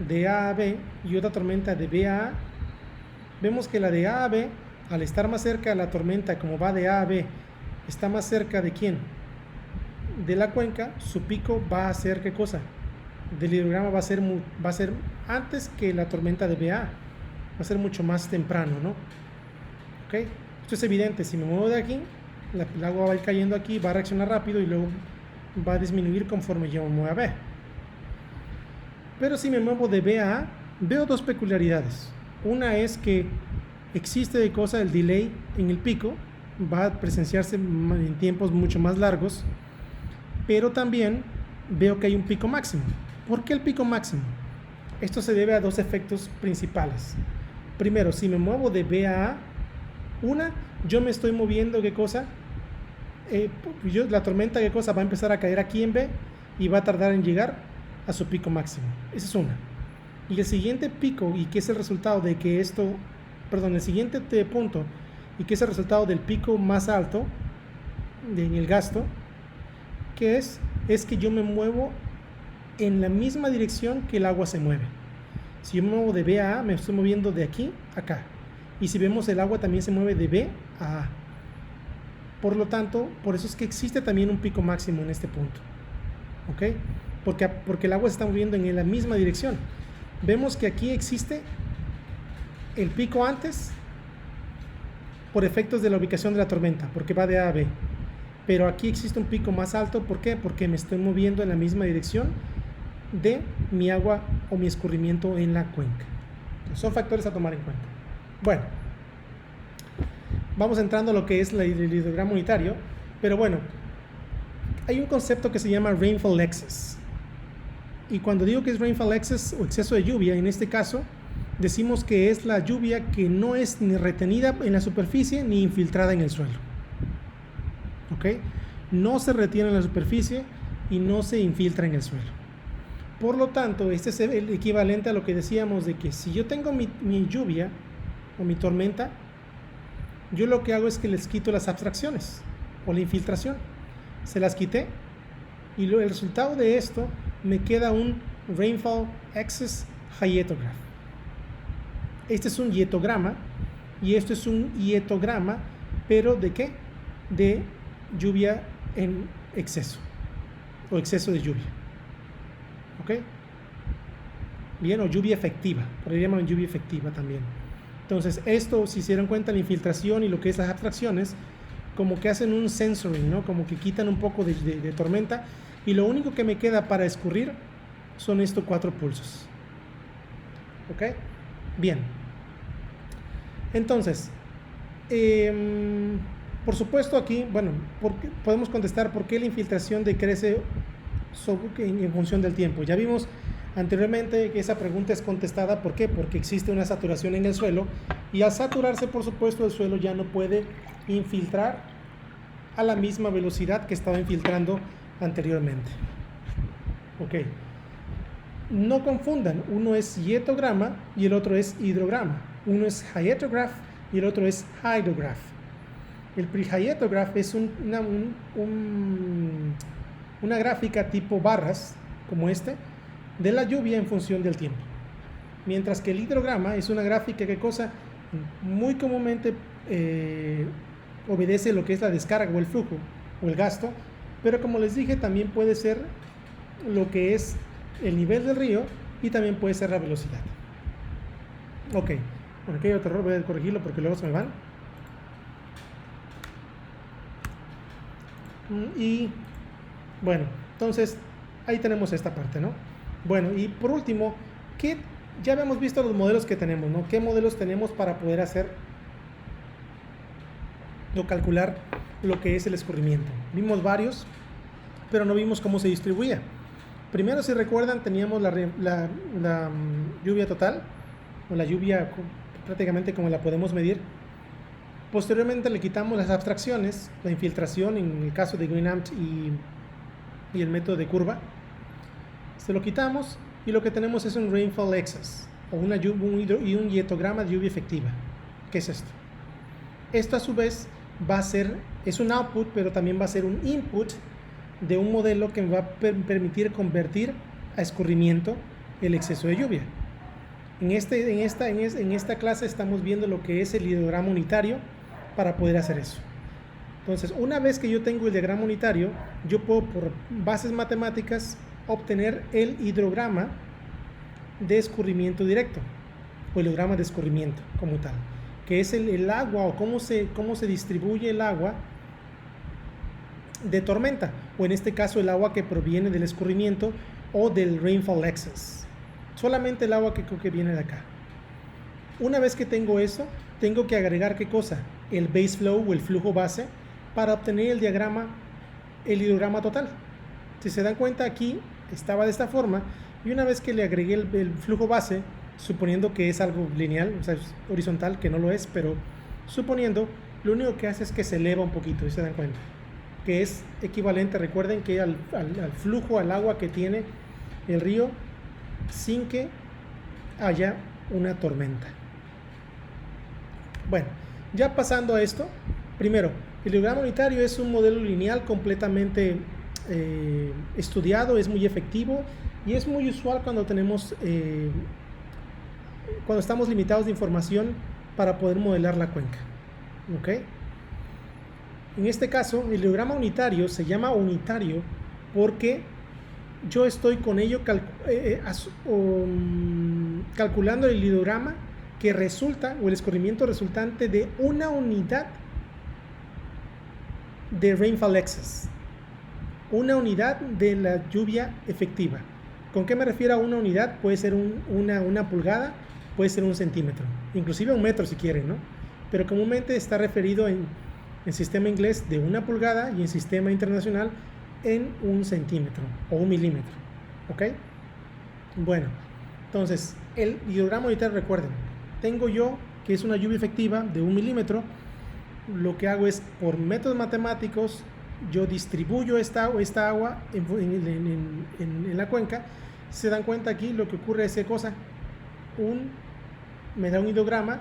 de A a B y otra tormenta de B a A, vemos que la de A a B, al estar más cerca de la tormenta, como va de A a B, está más cerca de ¿quién? De la cuenca, su pico va a ser ¿qué cosa? Del hidrograma va a ser antes que la tormenta de BA, va a ser mucho más temprano, ¿no? ¿Ok? Esto es evidente, si me muevo de aquí, el agua va a ir cayendo aquí, va a reaccionar rápido y luego va a disminuir conforme yo me mueva a B. Pero si me muevo de B a A, veo dos peculiaridades. Una es que existe el delay en el pico, va a presenciarse en tiempos mucho más largos, pero también veo que hay un pico máximo. ¿Por qué el pico máximo? Esto se debe a dos efectos principales. Primero, si me muevo de B a A, yo me estoy moviendo, ¿qué cosa? La tormenta, ¿qué cosa? Va a empezar a caer aquí en B y va a tardar en llegar a su pico máximo. Esa es una. Y el siguiente pico, y que es el resultado de que el siguiente punto, y que es el resultado del pico más alto en el gasto, que es que yo me muevo en la misma dirección que el agua se mueve. Si yo me muevo de B a A, me estoy moviendo de aquí a acá. Y si vemos, el agua también se mueve de B a A. Por lo tanto, por eso es que existe también un pico máximo en este punto. ¿Ok? Porque el agua se está moviendo en la misma dirección. Vemos que aquí existe el pico antes por efectos de la ubicación de la tormenta, porque va de A a B. Pero aquí existe un pico más alto, ¿por qué? Porque me estoy moviendo en la misma dirección de mi agua o mi escurrimiento en la cuenca. Son factores a tomar en cuenta. Bueno, vamos entrando a lo que es el hidrograma unitario, pero bueno, hay un concepto que se llama rainfall excess. Y cuando digo que es rainfall excess o exceso de lluvia, en este caso, decimos que es la lluvia que no es ni retenida en la superficie ni infiltrada en el suelo. ¿Ok? No se retiene en la superficie y no se infiltra en el suelo. Por lo tanto, este es el equivalente a lo que decíamos de que si yo tengo mi lluvia o mi tormenta, yo lo que hago es que les quito las abstracciones o la infiltración. Se las quité y el resultado de esto me queda un rainfall excess hyetograph. Este es un hietograma y esto es un hietograma, pero ¿de qué? De lluvia en exceso o exceso de lluvia. ¿Ok? Bien, o lluvia efectiva, por ahí llaman lluvia efectiva también. Entonces esto, si se dieron cuenta, la infiltración y lo que es las abstracciones, como que hacen un censoring, ¿no? Como que quitan un poco de tormenta y lo único que me queda para escurrir son estos 4 pulsos. ¿Ok? Bien. Entonces, por supuesto aquí, bueno, podemos contestar por qué la infiltración decrece en función del tiempo. Ya vimos anteriormente que esa pregunta es contestada, ¿por qué? Porque existe una saturación en el suelo y al saturarse, por supuesto, el suelo ya no puede infiltrar a la misma velocidad que estaba infiltrando anteriormente. Ok. No confundan, uno es hietograma y el otro es hidrograma. Uno es hyetograph y el otro es hydrograph. El pre-hyetograph es una gráfica tipo barras, como este, de la lluvia en función del tiempo. Mientras que el hidrograma es una gráfica que muy comúnmente obedece lo que es la descarga o el flujo o el gasto, pero como les dije, también puede ser lo que es el nivel del río y también puede ser la velocidad. Ok, bueno, aquí hay otro error, voy a corregirlo porque luego se me van. Y bueno, entonces ahí tenemos esta parte, ¿no? Bueno, y por último, ya habíamos visto los modelos que tenemos, ¿no? ¿Qué modelos tenemos para poder hacer o calcular lo que es el escurrimiento? Vimos varios, pero no vimos cómo se distribuía. Primero, si recuerdan, teníamos la lluvia total, o la lluvia prácticamente como la podemos medir. Posteriormente le quitamos las abstracciones, la infiltración en el caso de Green-Amp y el método de curva. Se lo quitamos y lo que tenemos es un rainfall excess o un hietograma de lluvia efectiva. ¿Qué es esto? Esto a su vez es un output, pero también va a ser un input de un modelo que me va a permitir convertir a escurrimiento el exceso de lluvia. En esta clase estamos viendo lo que es el hidrograma unitario para poder hacer eso. Entonces, una vez que yo tengo el diagrama unitario, yo puedo por bases matemáticas obtener el hidrograma de escurrimiento directo o el hidrograma de escurrimiento como tal, que es el agua o cómo se distribuye el agua de tormenta, o en este caso el agua que proviene del escurrimiento o del rainfall excess. Solamente el agua que viene de acá. Una vez que tengo eso, tengo que agregar ¿qué cosa? El base flow o el flujo base para obtener el hidrograma total. Si se dan cuenta, aquí estaba de esta forma, y una vez que le agregué el flujo base, suponiendo que es algo lineal, o sea, es horizontal, que no lo es, pero suponiendo, lo único que hace es que se eleva un poquito, y se dan cuenta que es equivalente, recuerden que al flujo, al agua que tiene el río sin que haya una tormenta. Bueno, ya pasando a esto, primero, el hidrograma unitario es un modelo lineal completamente estudiado, es muy efectivo y es muy usual cuando cuando estamos limitados de información para poder modelar la cuenca. ¿Ok? En este caso, el hidrograma unitario se llama unitario porque yo estoy con ello calculando el hidrograma que resulta, o el escurrimiento resultante de una unidad de rainfall excess, una unidad de la lluvia efectiva. ¿Con qué me refiero a una unidad? Puede ser una pulgada, puede ser un centímetro, inclusive un metro si quieren, ¿no? pero comúnmente está referido en sistema inglés de 1 pulgada y en sistema internacional en 1 centímetro o 1 milímetro. ¿Ok? Bueno, entonces el hidrograma unitario, recuerden, tengo yo que es una lluvia efectiva de 1 milímetro. Lo que hago es, por métodos matemáticos, yo distribuyo esta agua en la cuenca. Si se dan cuenta aquí, lo que ocurre es cosa, me da un hidrograma,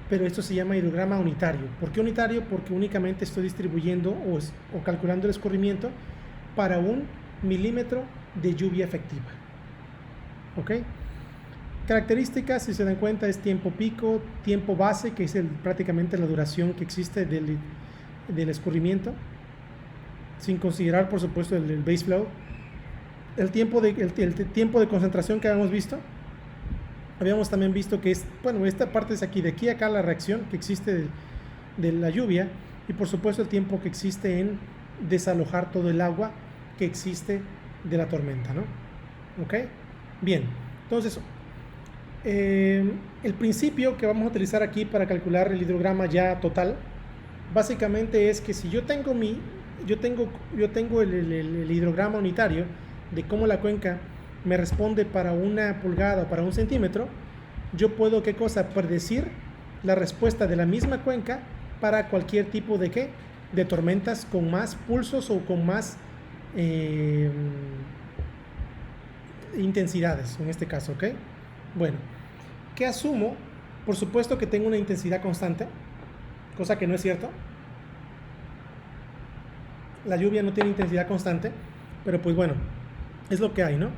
pero esto se llama hidrograma unitario. ¿Por qué unitario? Porque únicamente estoy distribuyendo o calculando el escurrimiento para 1 milímetro de lluvia efectiva. ¿Ok? Características, si se dan cuenta, es tiempo pico, tiempo base, que es prácticamente la duración que existe del escurrimiento, sin considerar, por supuesto, el base flow. El tiempo de concentración que habíamos visto. Habíamos también visto que esta parte es aquí, de aquí a acá la reacción que existe de la lluvia, y por supuesto el tiempo que existe en desalojar todo el agua que existe de la tormenta, ¿no? ¿Ok? Bien, entonces el principio que vamos a utilizar aquí para calcular el hidrograma ya total, básicamente es que si yo tengo el hidrograma unitario de cómo la cuenca me responde para 1 pulgada o para 1 centímetro, yo puedo, predecir la respuesta de la misma cuenca para cualquier tipo de tormentas con más pulsos o con más intensidades, en este caso, ¿ok? Bueno, ¿qué asumo? Por supuesto que tengo una intensidad constante, cosa que no es cierto. La lluvia no tiene intensidad constante, pero pues bueno, es lo que hay, ¿no?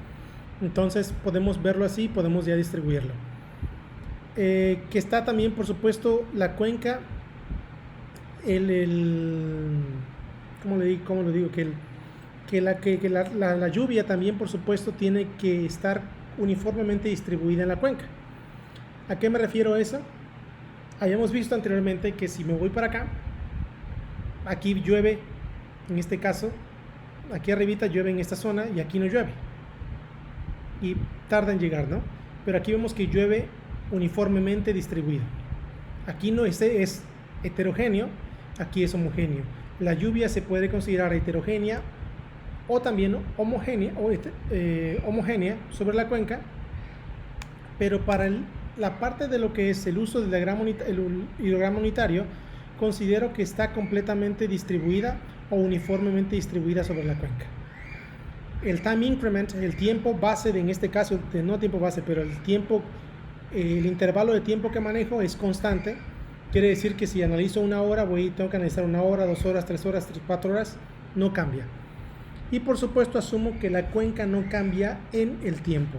Entonces podemos verlo así, podemos ya distribuirlo. Que está también, por supuesto, la cuenca, ¿cómo lo digo? Que la lluvia también, por supuesto, tiene que estar uniformemente distribuida en la cuenca. ¿A qué me refiero a eso? Habíamos visto anteriormente que si me voy para acá, aquí llueve, en este caso, aquí arribita llueve en esta zona y aquí no llueve. Y tarda en llegar, ¿no? Pero aquí vemos que llueve uniformemente distribuido. Aquí no es heterogéneo, aquí es homogéneo. La lluvia se puede considerar heterogénea o también homogénea sobre la cuenca, pero para la parte de lo que es el uso del hidrograma unitario, considero que está completamente distribuida o uniformemente distribuida sobre la cuenca. El time increment, el tiempo base, en este caso, no tiempo base, pero el intervalo de tiempo que manejo es constante. Quiere decir que si analizo 1 hora, tengo que analizar 1 hora, 2 horas, 3 horas, 4 horas, no cambia. Y por supuesto asumo que la cuenca no cambia en el tiempo.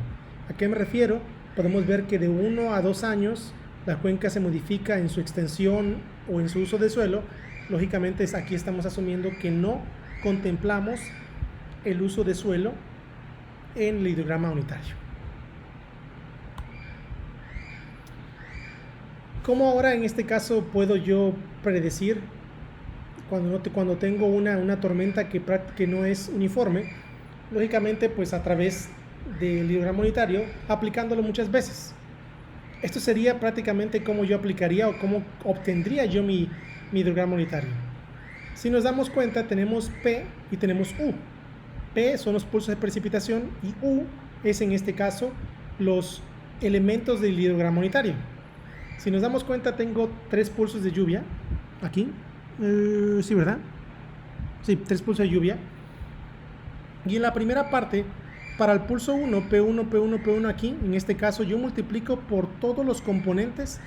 ¿A qué me refiero? Podemos ver que de 1 a 2 años la cuenca se modifica en su extensión o en su uso de suelo. Lógicamente aquí estamos asumiendo que no contemplamos el uso de suelo en el hidrograma unitario. ¿Cómo ahora en este caso puedo yo predecir cuando tengo una tormenta que no es uniforme? Lógicamente, pues a través del hidrograma unitario, aplicándolo muchas veces. Esto sería prácticamente cómo yo aplicaría o cómo obtendría yo mi hidrograma unitario. Si nos damos cuenta, tenemos P y tenemos U. P son los pulsos de precipitación y U es, en este caso, los elementos del hidrograma unitario. Si nos damos cuenta, tengo 3 pulsos de lluvia aquí. Sí, ¿verdad? Sí, 3 pulsos de lluvia. Y en la primera parte, para el pulso 1, P1, P1, P1 aquí, en este caso yo multiplico por todos los componentes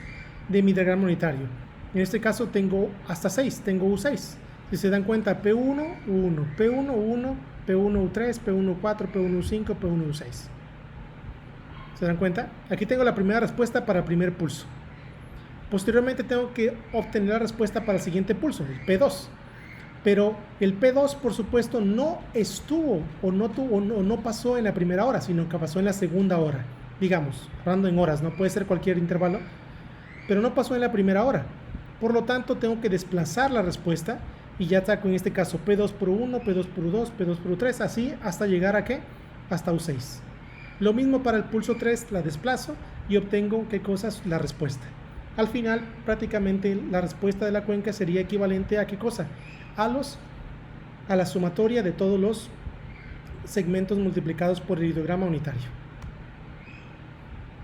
de mi hidrograma unitario. En este caso tengo hasta 6, tengo U6. Si se dan cuenta, P1, U1, P1, U1, P1, U3, P1, U4, P1, U5, P1, U6. ¿Se dan cuenta? Aquí tengo la primera respuesta para el primer pulso. Posteriormente tengo que obtener la respuesta para el siguiente pulso, el P2. Pero el P2, por supuesto, no estuvo o no pasó en la primera hora, sino que pasó en la segunda hora. Digamos, hablando en horas, no puede ser cualquier intervalo, pero no pasó en la primera hora. Por lo tanto, tengo que desplazar la respuesta y ya saco en este caso P2 por U1, P2 por U2, P2 por U3, así hasta llegar a ¿qué? Hasta U6. Lo mismo para el pulso 3, la desplazo y obtengo ¿qué cosas? La respuesta. Al final, prácticamente la respuesta de la cuenca sería equivalente a ¿qué cosa? A la sumatoria de todos los segmentos multiplicados por el hidrograma unitario.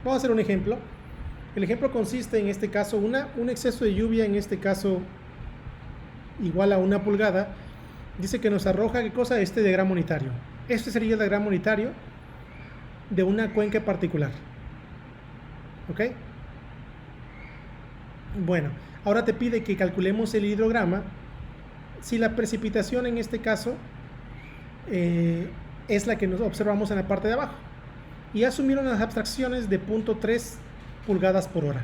Vamos a hacer un ejemplo. El ejemplo consiste en este caso un exceso de lluvia, en este caso igual a 1 pulgada. Dice que nos arroja ¿qué cosa? Este diagrama unitario. Este sería el diagrama unitario de una cuenca particular. ¿Ok? Bueno, ahora te pide que calculemos el hidrograma si la precipitación en este caso es la que nos observamos en la parte de abajo, y asumieron las abstracciones de 0.3 pulgadas por hora.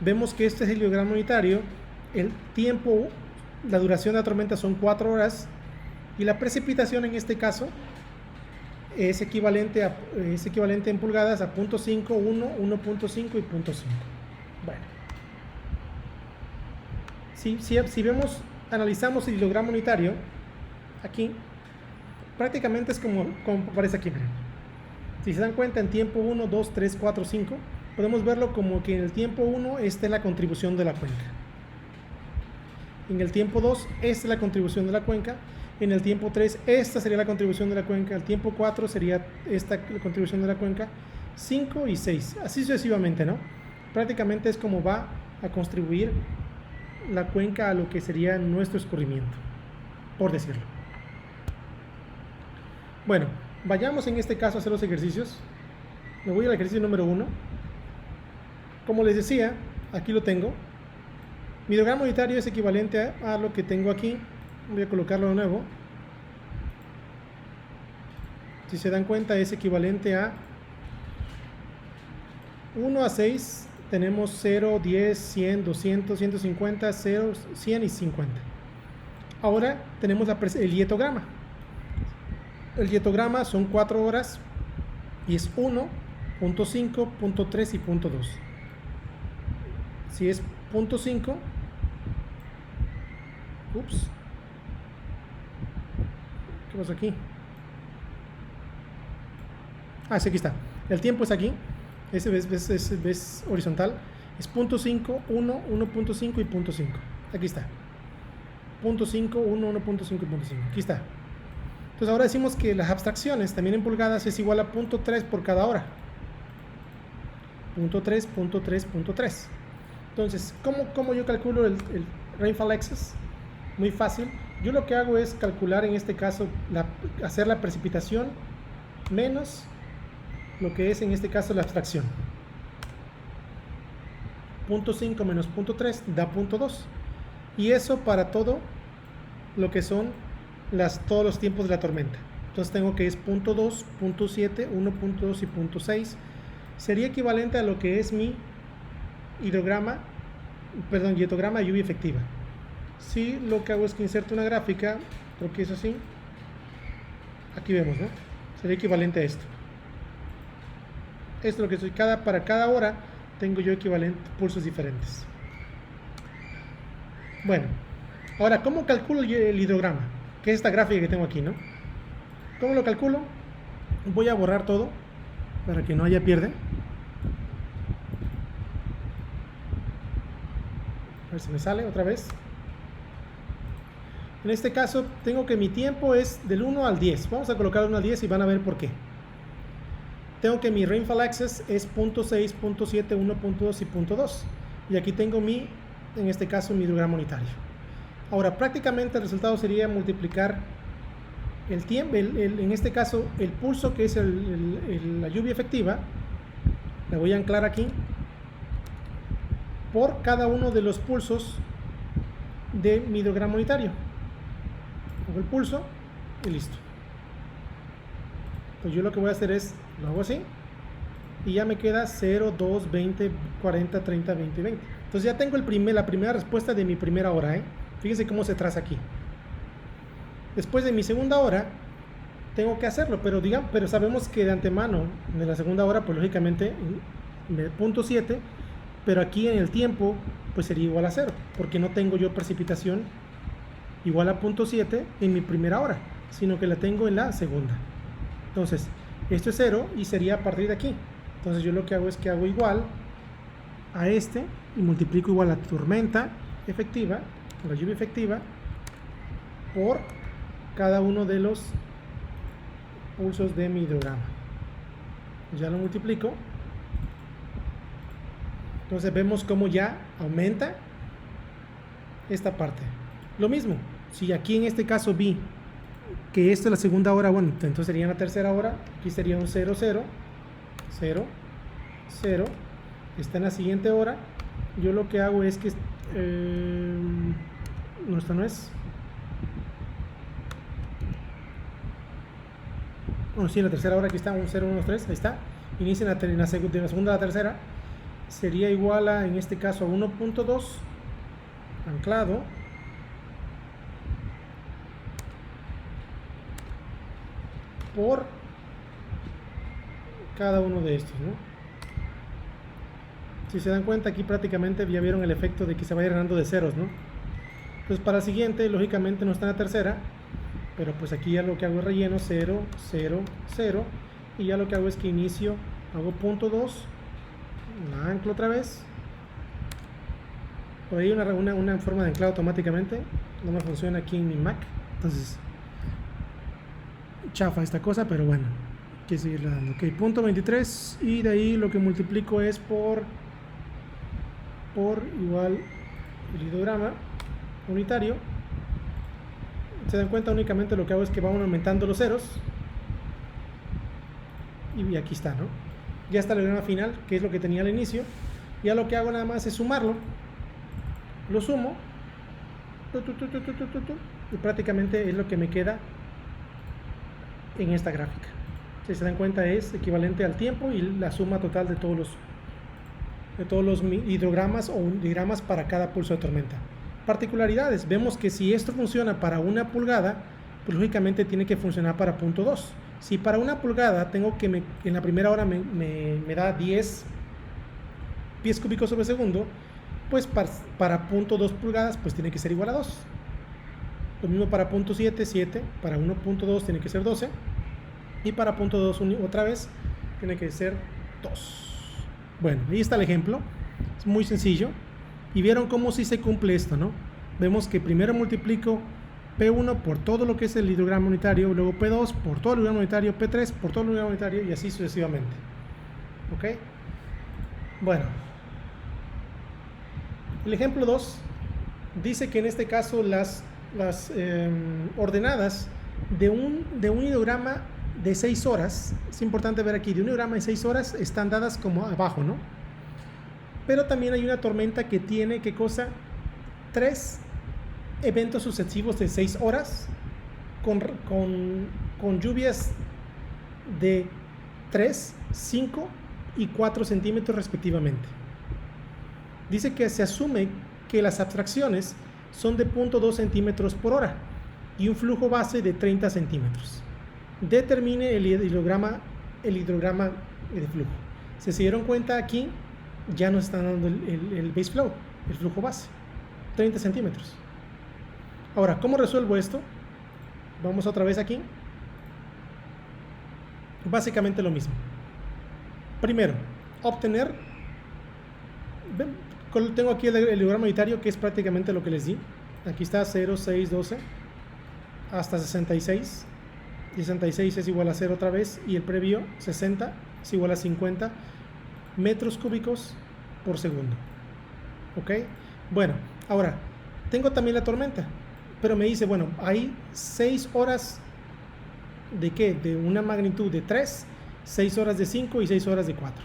Vemos que este es el hidrograma unitario, el tiempo, la duración de la tormenta son 4 horas y la precipitación en este caso es equivalente en pulgadas a 0.5, 1, 1.5 y 0.5. Bueno, si vemos, analizamos el hidrograma unitario, aquí prácticamente es como aparece aquí. Si se dan cuenta, en tiempo 1, 2, 3, 4, 5, podemos verlo como que en el tiempo 1 esta es la contribución de la cuenca. En el tiempo 2, esta es la contribución de la cuenca. En el tiempo 3, esta sería la contribución de la cuenca. El tiempo 4 sería esta la contribución de la cuenca. 5 y 6, así sucesivamente, ¿no? Prácticamente es como va a contribuir la cuenca a lo que sería nuestro escurrimiento, por decirlo. Bueno, vayamos en este caso a hacer los ejercicios. Me voy al ejercicio número 1. Como les decía, aquí lo tengo. Mi hidrograma unitario es equivalente a lo que tengo aquí. Voy a colocarlo de nuevo. Si se dan cuenta, es equivalente a 1 a 6. Tenemos 0, 10, 100, 200, 150, 0, 100 y 50. Ahora tenemos el dietograma. El dietograma son 4 horas y es 1, 0.5, 0.3 y 0.2. Si es 0.5, ¿qué pasa aquí? Sí, aquí está. El tiempo es aquí. Ese ves horizontal. Es 0.5, 1, 1.5 y 0.5. Aquí está. 0.5, 1, 1.5 y 0.5. Aquí está. Entonces ahora decimos que las abstracciones también en pulgadas es igual a 0.3 por cada hora. 0.3, 0.3, 0.3. Entonces, ¿cómo yo calculo el rainfall excess? Muy fácil. Yo lo que hago es calcular en este caso, hacer la precipitación menos lo que es en este caso la abstracción. 0.5 menos 0.3 da 0.2. Y eso para todo lo que son todos los tiempos de la tormenta. Entonces tengo que es 0.2, 0.7, 1.2 y 0.6. Sería equivalente a lo que es mi dietograma de lluvia efectiva. Si lo que hago es que inserto una gráfica, creo que es así. Aquí vemos, ¿no? Sería equivalente a esto. Esto es lo que soy. Para cada hora tengo yo equivalentes pulsos diferentes. Bueno, ahora, ¿cómo calculo el hidrograma? Que es esta gráfica que tengo aquí, ¿no? ¿Cómo lo calculo? Voy a borrar todo para que no haya pierde. A ver si me sale otra vez. En este caso tengo que mi tiempo es del 1 al 10. Vamos a colocar 1 al 10 y van a ver por qué. Tengo que mi rainfall excess es 0.6, 0.7, 1.2 y 0.2. Y aquí tengo en este caso mi hidrograma unitario. Ahora prácticamente el resultado sería multiplicar el tiempo, en este caso el pulso, que es la lluvia efectiva. La voy a anclar aquí, por cada uno de los pulsos de mi hidrograma unitario. Hago el pulso y listo. Pues yo lo que voy a hacer es, lo hago así y ya me queda 0, 2, 20, 40, 30, 20, 20. Entonces ya tengo la primera respuesta de mi primera hora, ¿eh? Fíjense cómo se traza aquí. Después de mi segunda hora tengo que hacerlo, pero sabemos que de antemano en la segunda hora, pues lógicamente 0.7, pero aquí en el tiempo pues sería igual a 0, porque no tengo yo precipitación igual a 0.7 en mi primera hora, sino que la tengo en la segunda. Entonces esto es 0 y sería a partir de aquí. Entonces yo lo que hago es que hago igual a este y multiplico igual la tormenta efectiva, la lluvia efectiva, por cada uno de los pulsos de mi hidrograma. Ya lo multiplico. Entonces vemos cómo ya aumenta esta parte. Lo mismo, si aquí en este caso vi que esto es la segunda hora, bueno, entonces sería la tercera hora, aquí sería un 0, 0, 0, 0, está en la siguiente hora. Yo lo que hago es que no, esta no es. Bueno, sí, en la tercera hora aquí está un 0, 1, 2, 3, ahí está. Inicia de la segunda a la tercera, sería igual a, en este caso, a 1.2 anclado por cada uno de estos, ¿no? Si se dan cuenta, aquí prácticamente ya vieron el efecto de que se vaya llenando de ceros, ¿no? Entonces para el siguiente, lógicamente no está en la tercera, pero pues aquí ya lo que hago es relleno 0, 0, 0, y ya lo que hago es que inicio, hago punto 2, la anclo otra vez. Por ahí una forma de anclado automáticamente, no me funciona aquí en mi Mac, entonces chafa esta cosa, pero bueno, hay que seguirle dando. Ok, punto 23, y de ahí lo que multiplico es por igual el hidrograma unitario. Se dan cuenta, únicamente lo que hago es que van aumentando los ceros, y aquí está, ¿no? Ya está el hidrograma final, que es lo que tenía al inicio. Ya lo que hago nada más es sumarlo, lo sumo, y prácticamente es lo que me queda en esta gráfica. Si se dan cuenta, es equivalente al tiempo y la suma total de todos los hidrogramas o diagramas para cada pulso de tormenta. Particularidades: vemos que si esto funciona para 1 pulgada, pues lógicamente tiene que funcionar para punto 2. Si para 1 pulgada tengo que en la primera hora me da 10 pies cúbicos sobre segundo, pues para punto 2 pulgadas pues tiene que ser igual a 2. Lo mismo para punto 7, 7, para 1.2 tiene que ser 12, y para punto 2 otra vez tiene que ser 2. Bueno, ahí está el ejemplo, es muy sencillo, y vieron cómo sí se cumple esto, ¿no? Vemos que primero multiplico P1 por todo lo que es el hidrograma unitario, luego P2 por todo el hidrograma unitario, P3 por todo el hidrograma unitario, y así sucesivamente. ¿Ok? Bueno, el ejemplo 2 dice que en este caso las ordenadas de un hidrograma de 6 horas, es importante ver aquí, de un hidrograma de 6 horas están dadas como abajo, ¿no? Pero también hay una tormenta que tiene, ¿qué cosa? 3 eventos sucesivos de 6 horas con lluvias de 3, 5 y 4 centímetros respectivamente. Dice que se asume que las abstracciones son de 0.2 centímetros por hora y un flujo base de 30 centímetros. Determine el hidrograma de flujo. Si se dieron cuenta, aquí ya nos están dando el base flow, el flujo base, 30 centímetros. Ahora, ¿cómo resuelvo esto? Vamos otra vez aquí. Básicamente lo mismo. Primero, obtener. Tengo aquí el hidrograma unitario, que es prácticamente lo que les di. Aquí está 0, 6, 12 hasta 66. 66 es igual a 0 otra vez, y el previo 60 es igual a 50 metros cúbicos por segundo. ¿Ok? Bueno, ahora tengo también la tormenta, pero me dice, bueno, hay 6 horas de ¿qué? De una magnitud de 3, 6 horas de 5 y 6 horas de 4.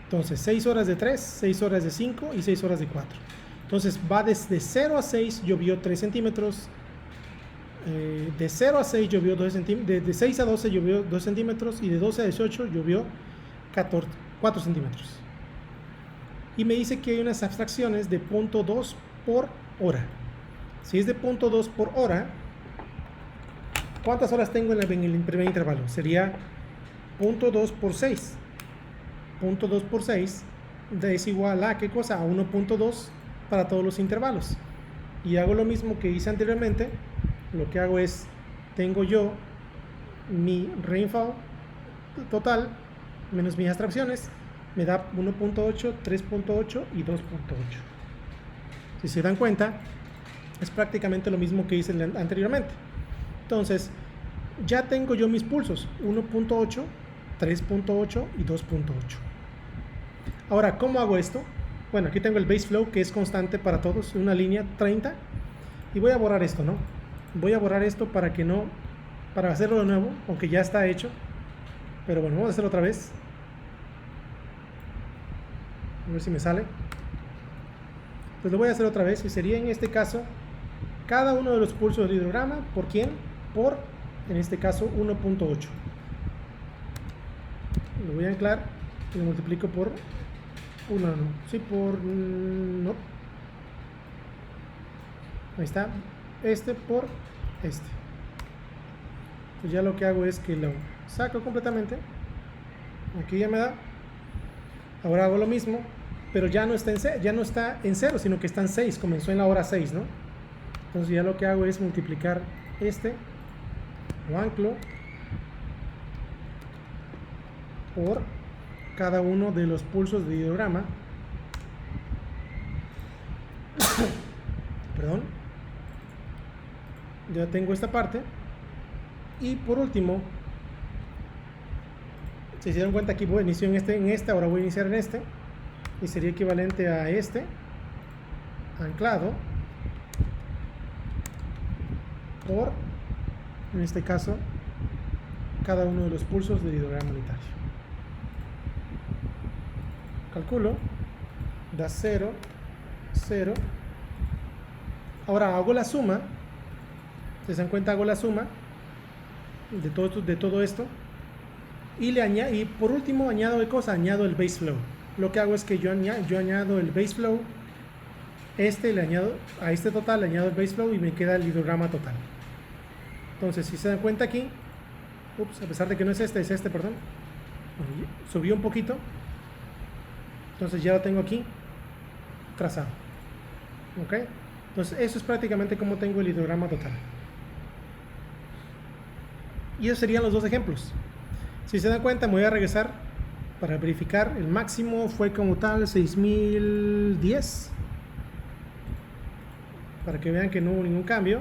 Entonces 6 horas de 3, 6 horas de 5 y 6 horas de 4. Entonces va desde 0 a 6 llovió 3 centímetros, de 0 a 6 llovió 2 centímetros, de 6 a 12 llovió 2 centímetros, y de 12 a 18 llovió 4 centímetros. Y me dice que hay unas abstracciones de 0.2 por hora. Si es de 0.2 por hora, ¿cuántas horas tengo en el primer intervalo? Sería 0.2 por 6. 0.2 por 6 es igual a, ¿qué cosa? A 1.2 para todos los intervalos. Y hago lo mismo que hice anteriormente. Lo que hago es, tengo yo mi rainfall total menos mis abstracciones, me da 1.8, 3.8 y 2.8. Si se dan cuenta, es prácticamente lo mismo que hice anteriormente. Entonces, ya tengo yo mis pulsos, 1.8, 3.8 y 2.8. Ahora, ¿cómo hago esto? Bueno, aquí tengo el base flow, que es constante para todos, una línea 30, y voy a borrar esto, ¿no? Voy a borrar esto para que no, para hacerlo de nuevo, aunque ya está hecho, pero bueno, vamos a hacerlo otra vez, a ver si me sale. Pues lo voy a hacer otra vez, y sería en este caso, cada uno de los pulsos del hidrograma, ¿por quién? Por, en este caso, 1.8. Lo voy a anclar y lo multiplico por 1, no, sí, por, no, ahí está, este por este. Pues ya lo que hago es que lo saco completamente, aquí ya me da. Ahora hago lo mismo, pero ya no está en 0, sino que está en 6, comenzó en la hora 6, ¿no? Entonces ya lo que hago es multiplicar este, lo anclo por cada uno de los pulsos de hidrograma. Perdón. Ya tengo esta parte. Y por último, si se dan cuenta, aquí voy a iniciar en este, ahora voy a iniciar en este, y sería equivalente a este, anclado por, en este caso, cada uno de los pulsos del hidrograma unitario. Calculo, da 0, 0. Ahora hago la suma, si se dan cuenta, hago la suma de todo esto, y por último añado de cosa, añado el base flow. Lo que hago es que yo añado el base flow, le añado a este total, le añado el base flow y me queda el hidrograma total. Entonces, si se dan cuenta aquí, a pesar de que no es este, es este, perdón, subió un poquito, entonces ya lo tengo aquí trazado. ¿Ok? Entonces, eso es prácticamente como tengo el hidrograma total. Y esos serían los dos ejemplos. Si se dan cuenta, me voy a regresar para verificar. El máximo fue como tal 6010, para que vean que no hubo ningún cambio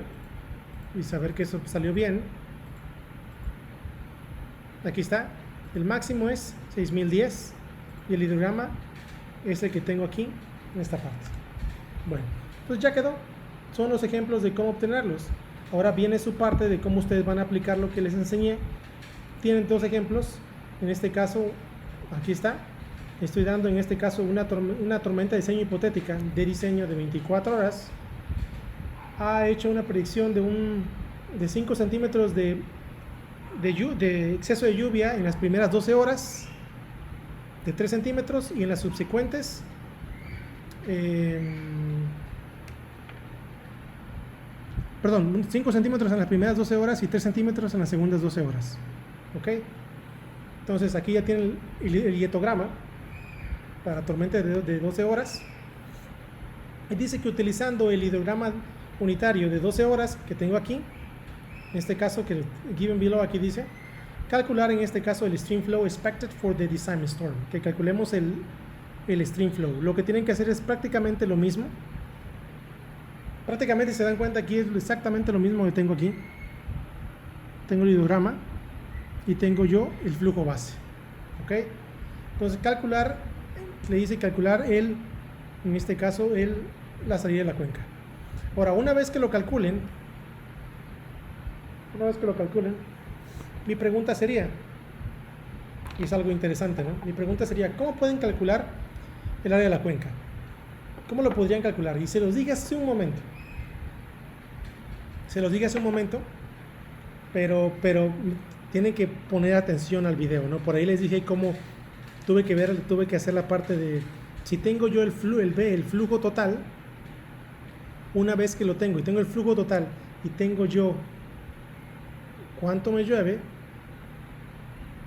y saber que eso salió bien. Aquí está, el máximo es 6010 y el hidrograma es el que tengo aquí en esta parte. Bueno, pues ya quedó. Son los ejemplos de cómo obtenerlos. Ahora viene su parte de cómo ustedes van a aplicar lo que les enseñé. Tienen dos ejemplos. En este caso, aquí está. Estoy dando en este caso una tormenta de diseño hipotética de diseño de 24 horas. Ha hecho una predicción de 5 centímetros de exceso de lluvia en las primeras 12 horas, de 3 centímetros, y en las subsecuentes 5 centímetros en las primeras 12 horas y 3 centímetros en las segundas 12 horas. ¿Ok? Entonces aquí ya tienen el hietograma para tormenta de 12 horas. Y dice que utilizando el hidrograma unitario de 12 horas que tengo aquí, en este caso que el given below aquí dice, calcular en este caso el stream flow expected for the design storm, que calculemos el stream flow. Lo que tienen que hacer es prácticamente lo mismo. Prácticamente, se dan cuenta, aquí es exactamente lo mismo que tengo aquí. Tengo el hidrograma y tengo yo el flujo base. ¿Ok? Entonces calcular, le dice calcular en este caso la salida de la cuenca. Ahora, una vez que lo calculen, mi pregunta sería, y es algo interesante, ¿no? Mi pregunta sería, ¿cómo pueden calcular el área de la cuenca? ¿Cómo lo podrían calcular? Y se los dije hace un momento. Pero tienen que poner atención al video, ¿no? Por ahí les dije cómo tuve que hacer la parte de, si tengo yo el flujo total, una vez que lo tengo y tengo el flujo total y tengo yo cuánto me llueve,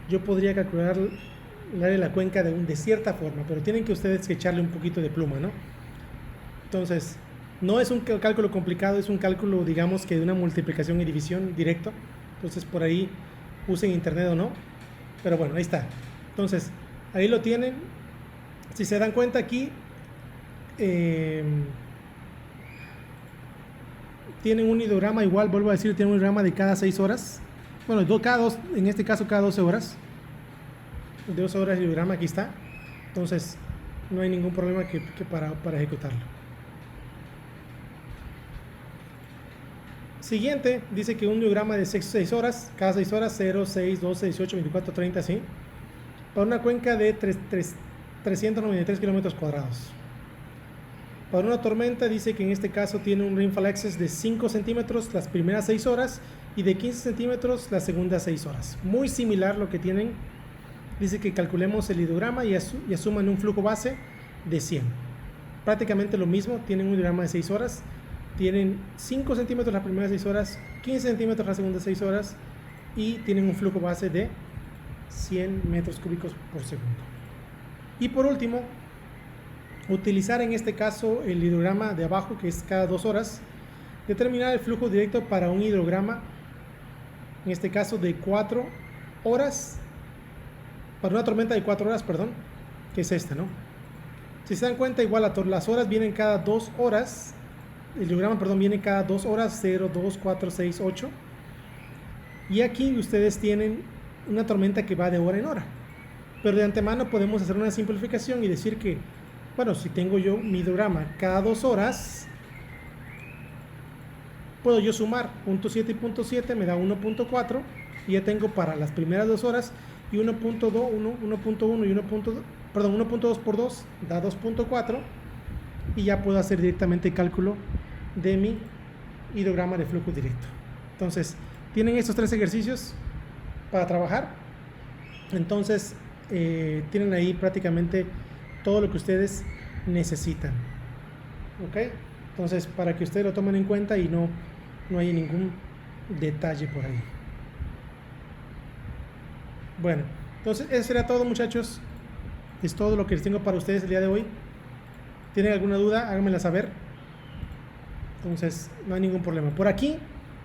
yo podría calcular el área de la cuenca de cierta forma, pero tienen que ustedes echarle un poquito de pluma, ¿no? Entonces, no es un cálculo complicado, es un cálculo, digamos, que de una multiplicación y división directo. Entonces, por ahí, usen internet o no, pero bueno, ahí está. Entonces, ahí lo tienen. Si se dan cuenta aquí, tienen un ideograma igual, vuelvo a decir, tienen un ideograma de cada 6 horas. Bueno, en este caso cada 12 horas. De 12 horas el ideograma aquí está. Entonces no hay ningún problema para ejecutarlo. Siguiente, dice que un diagrama de 6 horas, cada 6 horas, 0, 6, 12, 18, 24, 30, ¿sí? Para una cuenca de 393 kilómetros cuadrados. Para una tormenta dice que en este caso tiene un rainfall excess de 5 centímetros las primeras 6 horas y de 15 centímetros las segundas 6 horas. Muy similar lo que tienen. Dice que calculemos el hidrograma y asuman un flujo base de 100. Prácticamente lo mismo, tienen un hidrograma de 6 horas. Tienen 5 centímetros las primeras 6 horas, 15 centímetros las segundas 6 horas y tienen un flujo base de 100 metros cúbicos por segundo. Y por último, utilizar en este caso el hidrograma de abajo, que es cada 2 horas, determinar el flujo directo para un hidrograma, en este caso de 4 horas, para una tormenta de 4 horas, perdón, que es esta, ¿no? Si se dan cuenta, igual las horas vienen cada 2 horas. El diagrama, perdón, viene cada 2 horas, 0, 2, 4, 6, 8. Y aquí ustedes tienen una tormenta que va de hora en hora. Pero de antemano podemos hacer una simplificación y decir que, bueno, si tengo yo mi diagrama cada 2 horas, puedo yo sumar .7 y .7, me da 1.4. Y ya tengo para las primeras 2 horas y 1.2 y 1.2 por 2 da 2.4. Y ya puedo hacer directamente el cálculo de mi hidrograma de flujo directo. Entonces, tienen estos 3 ejercicios para trabajar. Entonces, tienen ahí prácticamente todo lo que ustedes necesitan. ¿Ok? Entonces, para que ustedes lo tomen en cuenta y no haya ningún detalle por ahí. Bueno, entonces eso será todo, muchachos. Es todo lo que les tengo para ustedes el día de hoy. ¿Tienen alguna duda? Háganmela saber. Entonces, no hay ningún problema. Por aquí,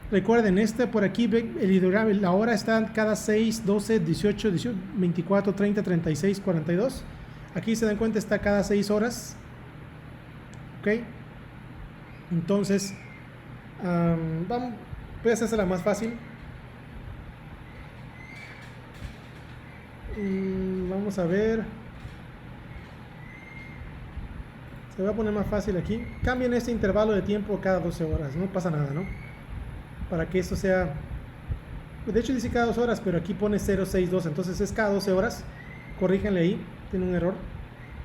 recuerden, por aquí, el hidrograma, la hora está cada 6, 12, 18, 24, 30, 36, 42. Aquí se dan cuenta, está cada 6 horas. ¿Ok? Entonces, voy a hacerse la más fácil. Vamos a ver. Se va a poner más fácil aquí. Cambien este intervalo de tiempo cada 12 horas. No pasa nada, ¿no? Para que esto sea... De hecho dice cada 2 horas, pero aquí pone 0, 6, 2. Entonces es cada 12 horas. Corríjanle ahí. Tiene un error.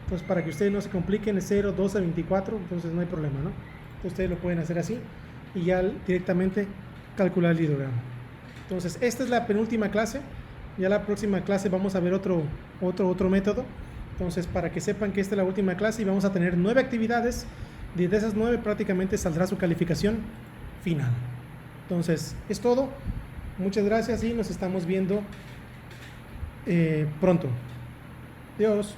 Entonces para que ustedes no se compliquen es 0, 12, 24. Entonces no hay problema, ¿no? Entonces ustedes lo pueden hacer así. Y ya directamente calcular el hidrograma. Entonces esta es la penúltima clase. Ya la próxima clase vamos a ver otro método. Entonces, para que sepan que esta es la última clase y vamos a tener 9 actividades. De esas 9 prácticamente saldrá su calificación final. Entonces, es todo. Muchas gracias y nos estamos viendo pronto. Adiós.